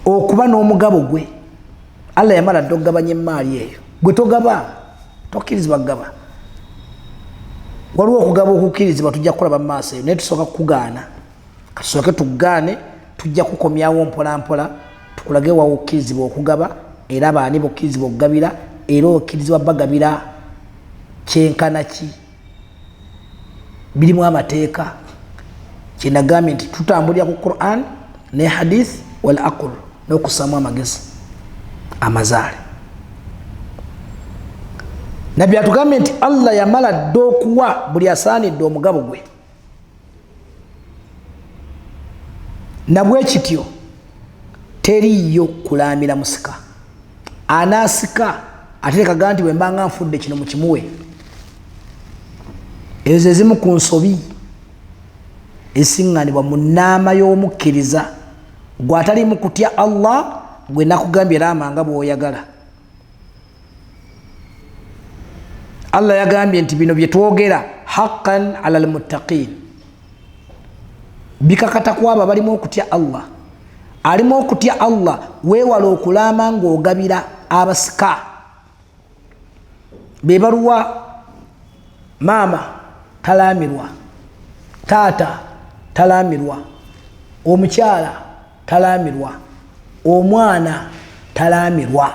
okuba n'omugabo gwe. Allah yamala dda okugabanya emmaali eyo. Gwe togaba tokkirizibwa kugaba. Waliwo okugaba okukkirizibwa tujja kukolaba mu maaso eyo naye tusooka kukugaana. Katusooke tukugaane tujja kukomyawo mpola mpola tukulage wawo okukkirizibwa okugaba era baani bokkirizibwa okugabira era okkirizibwa bagabira kyenkana ki. Birimu amateeka. Kyenagambye nti tutambulira ku Quran ne hadith wal aql n'okussaamu amagezi amazaale. Nabbi atugambye nti Allah yamala dda okuwa buli asaanidde omugabo gwe. Nabwe kityo teriyo kulaamira musika. Anaasika ateekaga nti bwe mbanga nfudde kino mukimuwe. Ezo ezimu ku nsobi esiŋŋanibwa mu nnaama y'omukkiriza gw'atali mu kutya Allah gwe nakugambye raama nga bw'oyagala. Allah yagambye nti bino bye twogera haqqan ala almuttaqin, bikakata kwabo balimu okutya Allah. Alimu okutya Allah weewala okulaama ng'ogabira abasika. Be baluwa maama talaamirwa, taata talaamirwa, omukyala talaamirwa, omwana talaamirwa.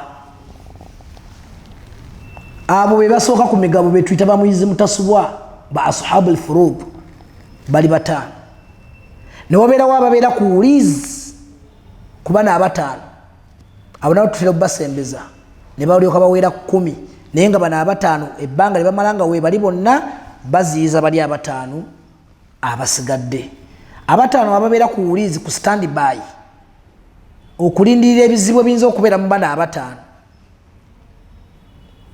Abo be basooka ku migabo be tuyita bamuyizi mutasubwa ba ashabul furud bali bataano. Ne wabeerawo ababeera ku wulizi ku bana abataano, abo nabo tutera okubasembeza ne balyoka baweera 10, naye nga bano abataano ebbanga lye bamala nga weebali bonna baziyiza bali abataano abasigadde. Abataano ababeera ku wulizi ku stand by okulindirira ebizibu ebiyinza okubeera mu bana abataano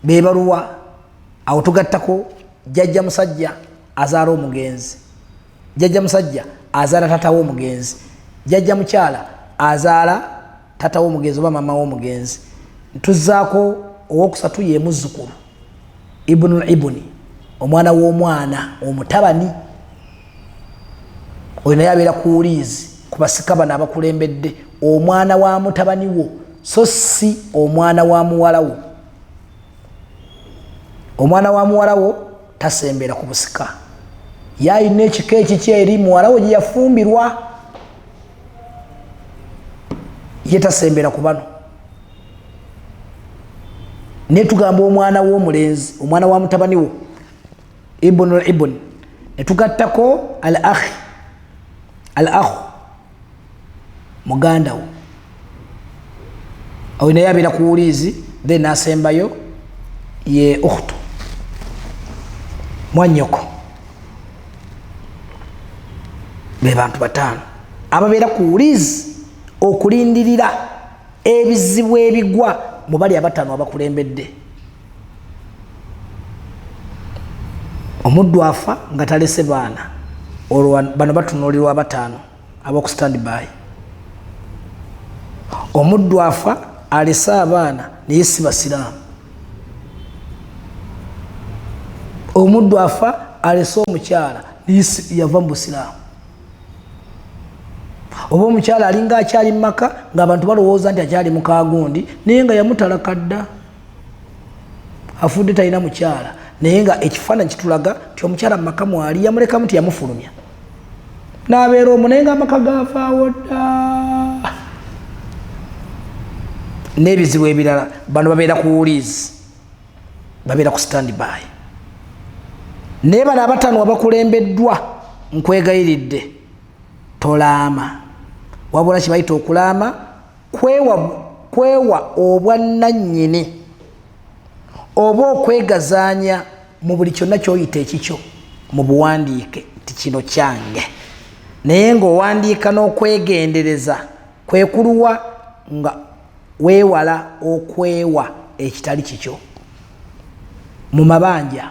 be baluwa. Awo tugattako jjajja musajja azaala omugenzi, jjajja musajja azaala tata w'omugenzi, jjajja mukyala azaala tata w'omugenzi oba mama w'omugenzi. Ntuzzaako owokusatu ye muzzukulu, ibnul ibuni, omwana w'omwana omutabani. Oyo naye abeera ku wuliizi ku basika bano abakulembedde, omwana wa mutabani wo so si omwana wa muwala wo. Omwana wa muwala wo tasembera ku busika, yayina ekika ekiki eri muwala wo gye yafumbirwa, ye tasembera ku bano. Ne tugamba omwana w'omulenzi, omwana wa mutabani wo ibnul ibn, ne tugattako al akhi, al akhu muganda wo. Oyo naye abeera ku wuliizi, then asembayo ye ukhtu mwanyoko. Be bantu bataano ababeera ku wuliizi okulindirira ebizibu ebigwa mu bali abataano abakulembedde. Omuddu afa nga talese baana, olwo bano batunuulirwa abataano ab'oku stand by. Omuddu afa alese abaana naye si basiraamu. Omuddu afa alese omukyala naye yava mu busiraamu. Oba omukyala alinga akyali mu maka ng'abantu balowooza nti akyali mu kaagundi naye nga yamutalaka dda, afudde talina mukyala, naye nga ekifaananyi kitulaga nti omukyala mu maka mwali yamulekamu nti yamufulumya n'abeera omwo, naye nga amaka gaafaawo dda. N'ebizibu ebirala bano babeera ku wuliizi, babeera ku stand by. Naye bano abataano abakulembeddwa nkwegayiridde tolaama, wabula kye bayita okulaama kwewa obwannannyini oba okwegazaanya mu buli kyonna ky'oyita ekikyo mu buwandiike ti kino kyange, naye ng'owandiika n'okwegendereza kwe kuluwa nga weewala okwewa ekitali kikyo. Mu mabanja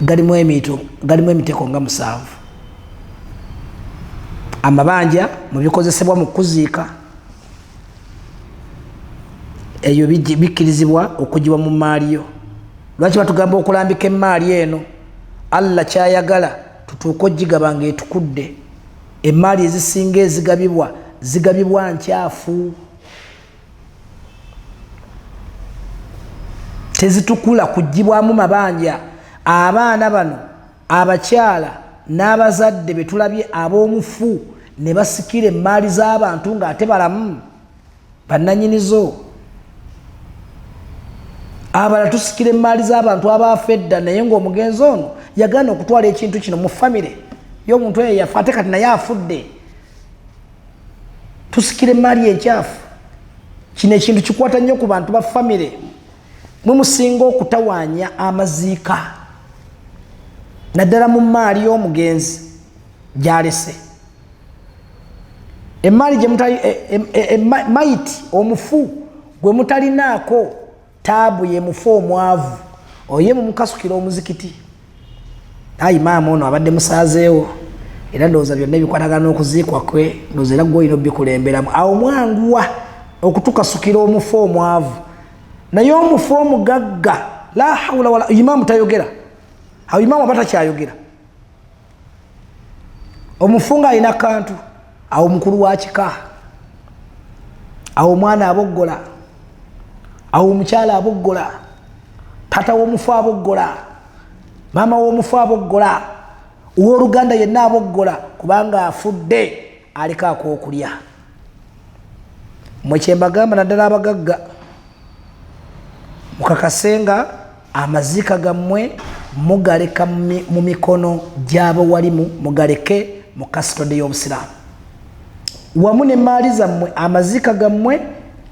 galimu emiteeko nga 7. Amabanja mu bikozesebwa mu kuziika, eyo bikkirizibwa okugibwa mu maaliyo. Lwaki batugamba okulambika emaali eno? Allah kyayagala tutuuke ogigaba ng'etukudde. Emaali ezisinga ezigabibwa zigabibwa nkyafu, tezitukula kugibwamu mabanja. Abaana bano abakyala n'abazadde betulabye ab'omufu ne basikira emaali z'abantu ng'ate balamu bannannyinizo. Abala tusikira emaali z'abantu abaafa edda, naye ng'omugenzi ono yagaana okutwala ekintu kino mu famire y'omuntu oyo yafa ate kati naye afudde. Tusikira emaali enkyafu. Kino ekintu kikwata nnyo ku bantu ba famire. Mwe musinga okutawaanya amaziika naddala mu maali y'omugenzi gy'alese. Emaali gye mutali mayiti omufu gwe mutalinaako taabu ye mufu omwavu, oye mumukasukira omuzikiti. ayi maama ono abadde musaazeewo era ndowooza byonna ebikwatagana n'okuziikwa kwe ndowooza era gwe olina obikulemberamu awo mwanguwa okutukasukira omufu omwavu naye omufu omugagga la hawla wala imaamu tayogera awo imaamu aba takyayogera omufu nga alina kantu awo mukulu wa kika awo omwana aboggola awo omukyala aboggola tata w'omufu aboggola maama w'omufu aboggola owooluganda yenna aboggola kubanga afudde aliko ak'okulya mwe kyembagamba naddala abagagga mukakasenga amaziika gammwe mugaleka mu mikono gy'abawalimu mugaleke mu kasitode y'obusiraamu wamu n'emmaali zammwe amaziika gammwe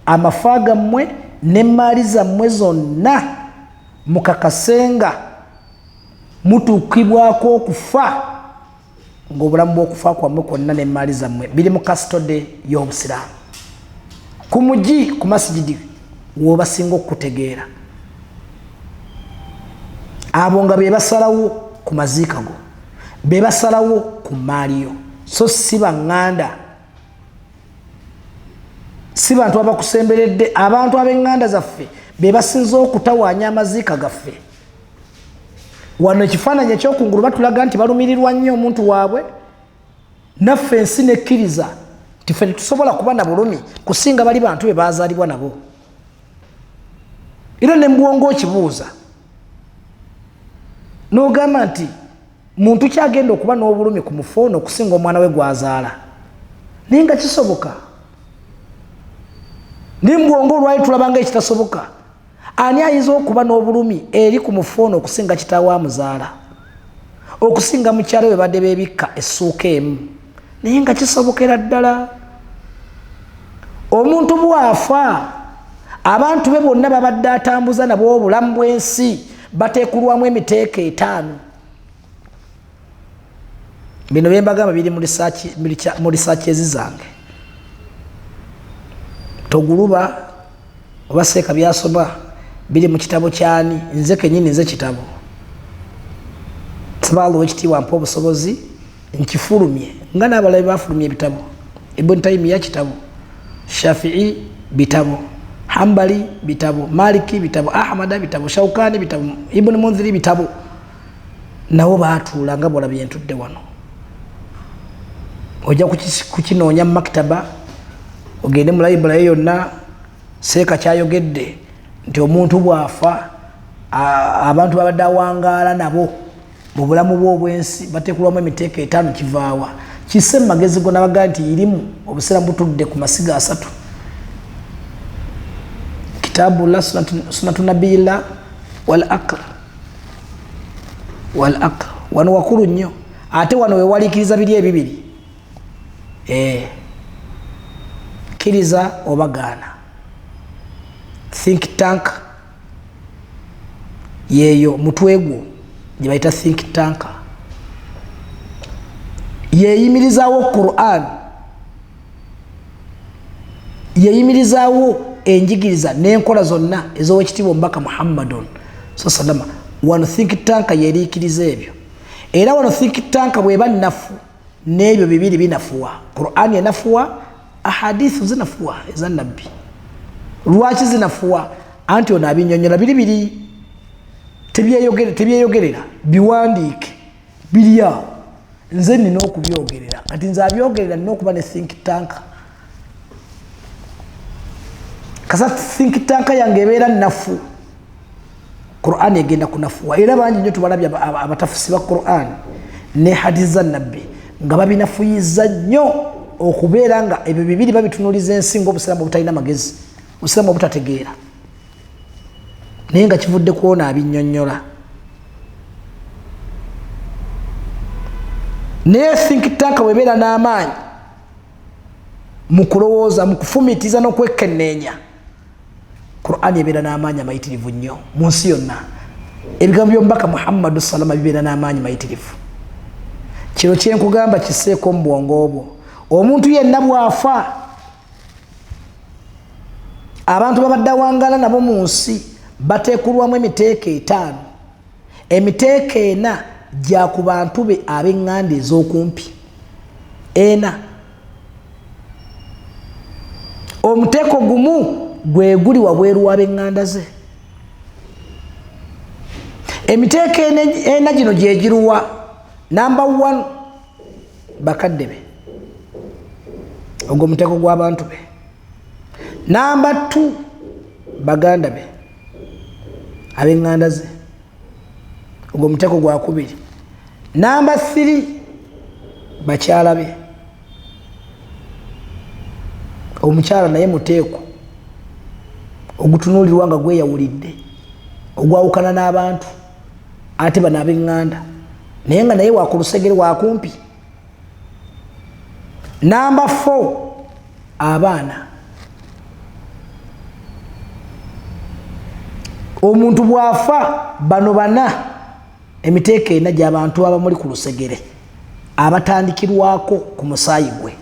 amafa gammwe n'emmaali zammwe zonna mukakasenga mutuukibwako okufa ng'obulamu bw'okufa kwammwe kwonna n'emmaali zammwe biri mu kasitode y'obusiraamu ku mugi ku masigidi w'obasinga okutegeera abo nga be basalawo ku maziika go be basalawo ku mmaali yo so si baŋŋanda si bantu abakusemberedde abantu ab'eŋŋanda zaffe be basinza okutawaanya amaziika gaffe wano ekifaananyi ekyokungulu batulaga nti balumirirwa nnyo omuntu waabwe naffe ensi nekkiriza nti ffe tetusobola kuba na bulumi kusinga bali bantu be bazaalibwa nabo era ne mbwongo okibuuza n'ogamba nti muntu kyagenda okuba n'obulumi ku mufu ono okusinga omwana we gwazaala naye nga kisoboka nimbwongo olwali tulabanga ekitasoboka ani ayinza okuba n'obulumi eri ku mufu ono okusinga kitaawe amuzaala okusinga mukyalo we badde beebikka essuuka emu naye nga kisobokera ddala omuntu bwafa abantu be bonna babadde atambuza nabo obulamu bw'ensi bateekulwamu emiteeko 5 bino byembagamba biri mu risaaki ezizange toguluba oba seeka byasoma biri mu kitabo kyani nze kenyini nze kitabo Subhanahu w'ekitiibwa mpa obusobozi nkifulumye nga n'abalabi bafulumye ebitabo Ibn Taymiyyah kitabo Shafi'i bitabo Hambali bitabo Maliki bitabo Ahmad bitabo Shawkani bitabo Ibn Munziri bitabo nawo baatuula nga bolabye ntudde wano ojja kukinoonya mu maktaba ogende mu library yonna seeka kyayogedde nti omuntu bwafa abantu babadde awangaala nabo mu bulamu bw'obwensi bateekulwamu emiteeko 5 kivaawa kisse mu magezi gonna baga nti irimu obusiramu butudde ku masiga 3 kitabu la sunatu nabiyillah wal aql wano wakulu nnyo ate wano wewaliikiriza biri ebibiri kiriza obagaana think tank yeyo mutwe gwo gye bayita think tank yeyimirizaawo Quran yeyimirizaawo enjigiriza n'enkola zonna ez'owekitiibwa omubaka Muhammadun sallallahu wano think tank yeriikiriza ebyo era wano think tank bweba nnafu n'ebyo bibiri binafuwa Quran enafuwa ahadithu zinafuwa eza nabbi lwaki zinafuwa anti ono abinyonyola biri tebyeyogerera biwandiike biri awo nze nina okubyogerera kati nze abyogerera nina okuba ne think tank kasa think tank yange ebeera nnafu Quran egenda kunafuwa era bangi nnyo tubalabye abatafusi ba Quran ne hadithi za nabbi nga babinafuyiza nnyo okubeera nga ebyo bibiri babitunuliza ensinga obusiramu obutalina magezi obusiramu obutategeera naye nga kivudde kuwona abinnyonnyola naye think tank webeera n'amaanyi mu kulowooza mu kufumiitiza n'okwekenneenya Quran ebeera n'amaanyi amayitirivu nnyo mu nsi yonna ebigambo by'omubaka Muhammadu salama bibeera n'amaanyi mayitirivu kino kyenkugamba kiseeko mu bwongo obwo omuntu yenna bwafa abantu babadde awangaala nabo mu nsi bateekulwamu emiteeko 5 emiteeko 4 jja ku bantu be ab'eŋŋanda ez'okumpi ena. Omuteeko gumu gwe guli wabweru w'ab'eŋŋanda ze. Emiteeko ena gino gye giruwa? Number 1 bakadde be, ogwo omuteeko gw'abantu be. Number 2 baganda be ab'eŋŋanda ze, ogwo omuteeko gwa kubiri. Number 3 bakyala be, omukyala naye muteeko ogutunuulirwa nga gweyawulidde ogwawukana n'abantu ate bano ab'eŋŋanda naye nga naye wakulusegere wakumpi. Number 4 abaana, omuntu bw'afa bano bana emiteeko ena gy'abantu abamuli ku lusegere abatandikirwako ku musaayi gwe.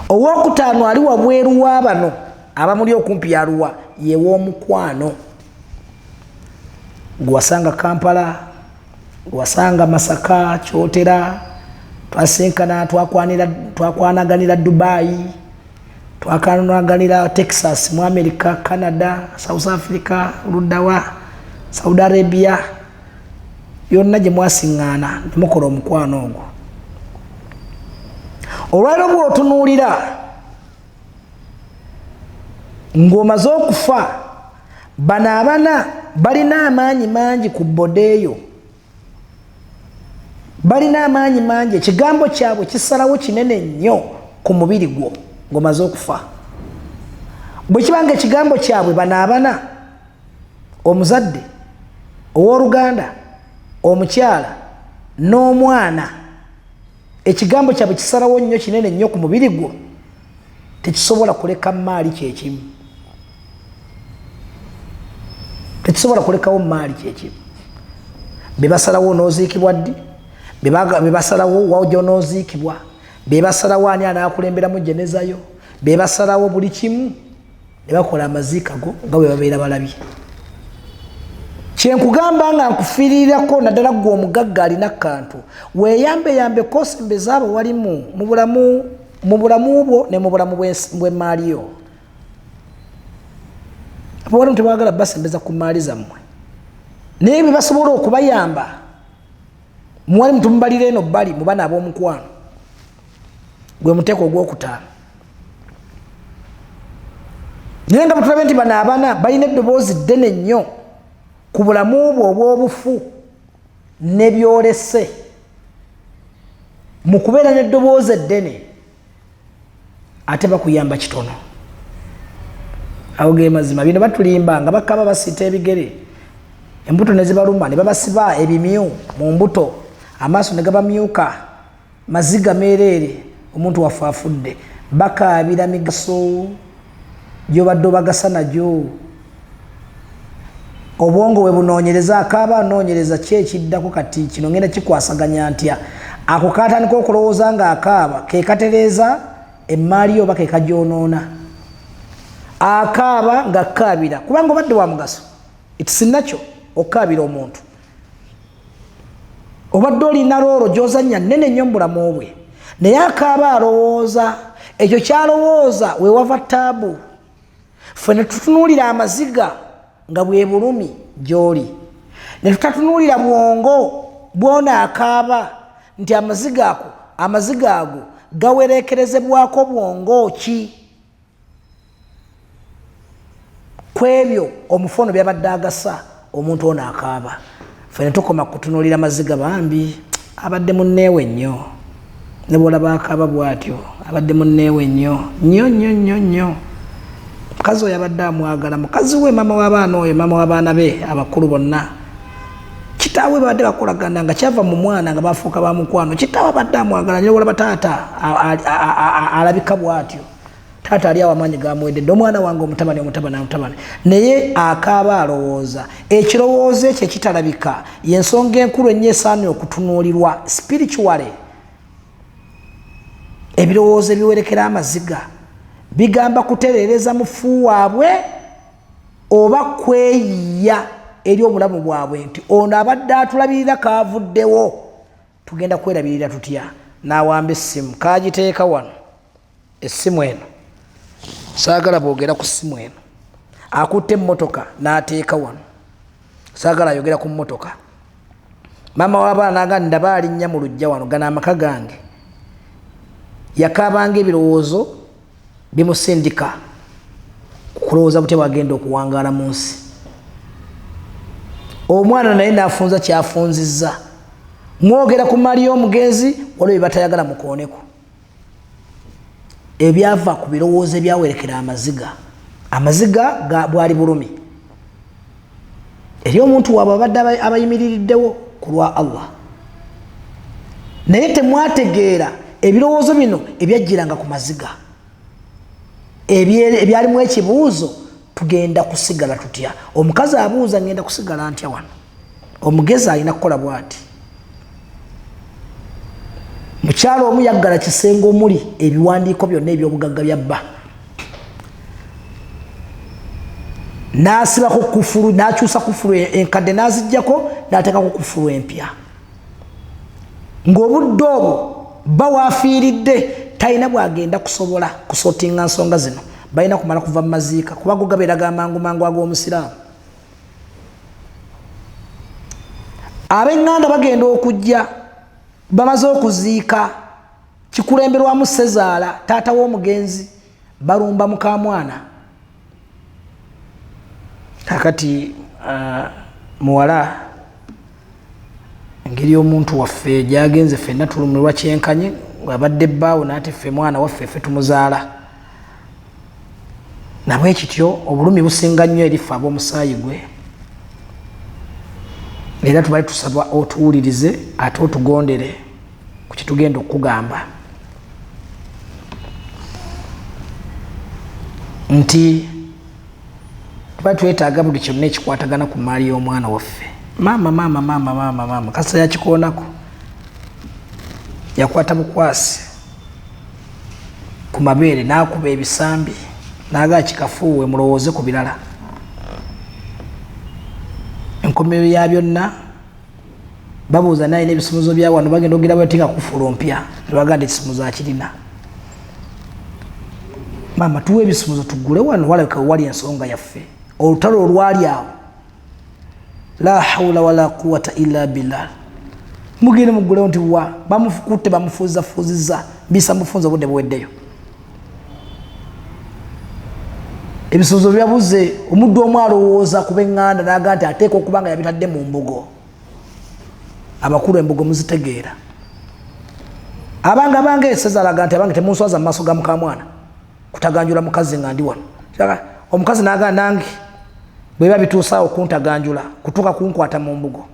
Owokutaano ali wabweru wa bano abamuli okumpi yaluwa ye w'omukwano, gwasanga Kampala, gwasanga Masaka, Kyotera, twasinkana twakwanaganira Dubai, twakanaganira Texas mu America, Canada, South Africa, Ludawa, Saudi Arabia, yonna gye mwasiŋŋaana ne mukola omukwano ogwo. Olwaliro bw'otunuulira ng'omaze okufa bano abana balina amaanyi mangi ku boda eyo, balina amaanyi mangi, ekigambo kyabwe kisalawo kinene nnyo ku mubiri gwo ng'omaze okufa. Bwe kibanga ekigambo kyabwe bano abana, omuzadde, owooluganda, omukyala n'omwana, ekigambo kyabwe kisalawo nnyo kinene nnyo ku mubiri gwo, tekisobola kuleka maali kyekimu, tekisobola kulekawo maali kyekimu. Be basalawo n'oziikibwa ddi, be basalawo wajja n'oziikibwa, be basalawo ani anaakulemberamu jenezayo, be basalawo buli kimu, ne bakola amaziika go nga bwe babeera balabye. Kyenkugamba nga nkufiirirako naddala gwe omugagga alina akantu, weeyambeyambeko sembe zaabo walimu mu bulamu bwo ne mu bulamu bw'emmaaliyo. Abawalimu tebagala basembeza ku maali zammwe, naye bye basobola okubayamba muwalimu tumubalira eno bbali mu bana ab'omukwano, gwe muteeko ogwokutaano. Naye nga bwe nti bano abana balina eddoboozi ddene nnyo ku bulamu bwo obw'obufu ne byolese, mu kubeera n'eddoboozi eddene ate bakuyamba kitono. Awo ge mazima, bino batulimba nga bakaba basiita ebigere, embuto ne zibaluma ne babasiba ebimyu mu mbuto, amaaso ne gabamyuka, maziga meereere, omuntu waffe afudde. Bakaabira migaso gy'obadde obagasa nagyo. Obwongo we bunoonyereza, akaaba anoonyereza ki ekiddako kati kino ngenda kikwasaganya ntya. Ako kaatandika okulowooza ng'akaaba ke katereeza emmaali yo oba ke kagyonoona. Akaaba nga kaabira kubanga obadde wa mugaso, sinakyo okaabira omuntu. Obadde olina looro gy'ozannya nnene nnyo mu bulamu bwe, naye akaaba alowooza, ekyo kyalowooza we wava taabu. Ffe ne tutunuulira amaziga nga bwe bulumi gy'oli, ne tutatunuulira bwongo bwona akaaba nti amaziga ago gawereekerezebwako bwongo ki. Kwebyo omufono byabadde agasa omuntu ono akaaba. Ffe ne tukoma kutunuulira amaziga bambi abadde munneewe nnyo, ne bw'olaba akaaba bw'atyo abadde munneewe nnyo nnyo nnyo nnyo nnyo. Mukazi oyo abadde amwagala, mukazi we maama w'abaana oyo, maama w'abaana be abakulu bonna. Kitaawe babadde bakolagana nga kyava mu mwana nga bafuuka ba mukwano. Kitaawe abadde amwagala, ne bw'olaba taata alabika bw'atyo. Taata ali awo amaanyi gamuwedde, omwana wange omutabani. Naye akaaba alowooza. Ekirowoozo ekyo ekitalabika y'ensonga enkulu ennyo esaana okutunuulirwa spiritually. Ebirowoozo ebiwerekera amaziga bigamba kutereereza mufu waabwe oba kweyiya eri omulamu bwabwe nti ono abadde atulabirira kaavuddewo tugenda kwerabirira tutya. N'awamba essimu kaagiteeka wano, essimu eno saagala boogera ku ssimu eno. Akutte emmotoka n'ateeka wano, saagala ayogera ku mmotoka. Maama w'abaana n'agamba ndaba alinnya mu luggya wano, gano amaka gange. Yakaabanga ebirowoozo bimusindika kulowooza butya bwagenda okuwangaala mu nsi. Omwana naye n'afunza kyafunzizza. Mwogera ku maali y'omugenzi waliwo bye batayagala mukooneko. Ebyava ku birowoozo ebyawerekera amaziga. Amaziga bwali bulumi. Eri omuntu waabwe abadde abayimiririddewo ku lwa Allah. Naye temwategeera ebirowoozo bino ebyajjiranga ku maziga. Ebyalimu ekibuuzo tugenda kusigala tutya. Omukazi abuuza ngenda kusigala ntya wano. Omugezi alina kukola bw'ati. Mukyalo omu yaggala kisenge omuli ebiwandiiko byonna eby'obugagga bya bba. N'asibako kufulu, n'akyusa kufulu enkadde n'aziggyako n'ateekako kufulu empya. Ng'obudde obwo bba waafiiridde talina bw'agenda kusobola kusootinga nsonga zino. Balina kumala kuva mu maziika kuba go gabeeraga amangu mangu ag'omusiraamu. Ab'eŋŋanda bagenda okujja bamaze okuziika kikulemberwamu Sezaala taata w'omugenzi balumba mukamwana. Kakati muwala engeri omuntu waffe gyagenze ffenna tulumirwa kyenkanye abadde bbaawo naate ffe mwana waffe ffe tumuzaala. Nabwe kityo obulumi businga nnyo eri ffe ab'omusaayi gwe. Era tubali tusaba otuwulirize ate otugondere ku kitugenda okugamba nti tuba twetaaga buli kyonna ekikwatagana ku maali y'omwana waffe. Maama kasa yakikoonako yakwata bukwasi ku mabeere n'akuba ebisambi n'agaa kikafuuwe mulowooze ku birala. Enkomerero ya byonna babuuza naye n'ebisumuzo bya wano bagenda ogira bwetinga kufulu mpya nebaganda ekisumuzo akirina. Maama tuwe ebisumuzo tugule wano walabika wali ensonga yaffe. Olutalo olwali awo la hawla wala quwwata illa billah. Mugende mugulewo nti wa bamufukutte bamufuuziza bisa mufunza obudde buweddeyo. Ebisumuzo byabuze omuddu omu alowooza kuba eŋŋanda n'aga nti ateeka okuba nga yabitadde mu mbugo. Abakulu embugo muzitegeera. Abange Sezaala aga nti abange temunswaza mu maaso ga mukamwana kutaganjula mukazi nga ndi wano. Omukazi n'aga nange bwe biba bituusaawo okuntaganjula kutuuka kunkwata mu mbugo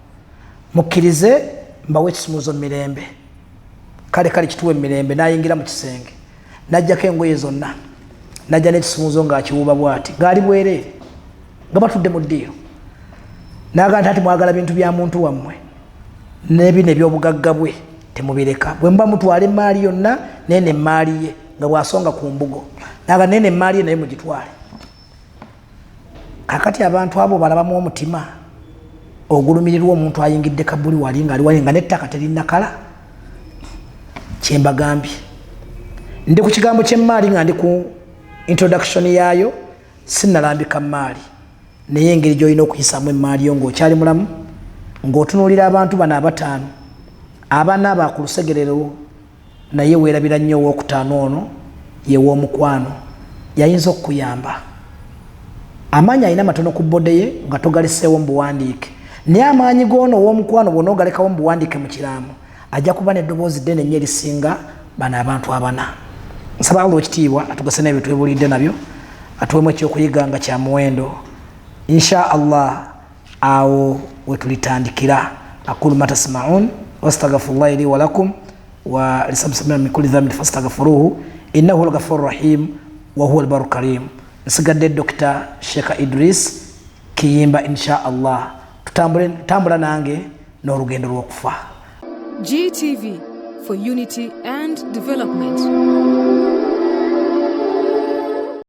mukkirize mbawe ekisumuzo mu mirembe. Kale kituwe mu mirembe. N'ayingira mu kisenge n'ajjako engoye zonna najja n'ekisumuzo ng'akiwuuba bw'ati ng'ali bwereere nga batudde mu ddiiro. N'aga nti ati mwagala bintu bya muntu wammwe n'ebino eby'obugagga bwe temubireka. Bwe mba mutwala emmaali yonna nene emmaali ye nga bw'asonga ku mbugo. N'aga nene emmaali ye naye mugitwale. Kakati abantu abo balabamu omutima ogulumirirwa omuntu ayingidde kabuli wali ng'ali wali nga n'ettaka terinnakala. Kye mbagambye ndi ku kigambo ky'emmaali nga ndi ku introduction yaayo sinnalambika maali naye engeri gy'olina okuyisaamu emmaali yo ng'okyali mulamu ng'otunuulira abantu bano abataano abana abakulusegerero naye weerabira nnyo ow'okutaano ono ye w'omukwano yayinza okukuyamba. Amaanyi alina matono ku bbode ye nga togaleseewo mu buwandiike naye amaanyi g'ono ow'omukwano bw'ona ogalekawo mu buwandiike mu kiraamu ajja kuba n'eddoboozi ddene nnyo erisinga bano abantu abana. Nsaba Allah ekitiibwa atugase n'ebyo twebulidde nabyo atuwemu ekyokuyiga nga kya muwendo insha Allah. Awo we tulitandikira. Aqulu ma tasma'un wastaghfirullahi li wa lakum wa lisabsamina min kulli dhanbin fastaghfiruhu innahu huwal ghafurur rahim wa huwal barur karim. Nsigadde Dr. Sheikh Idris Kiyimba insha Allah. Tutambula nange n'olugendo lw'okufa. GTV for unity and development.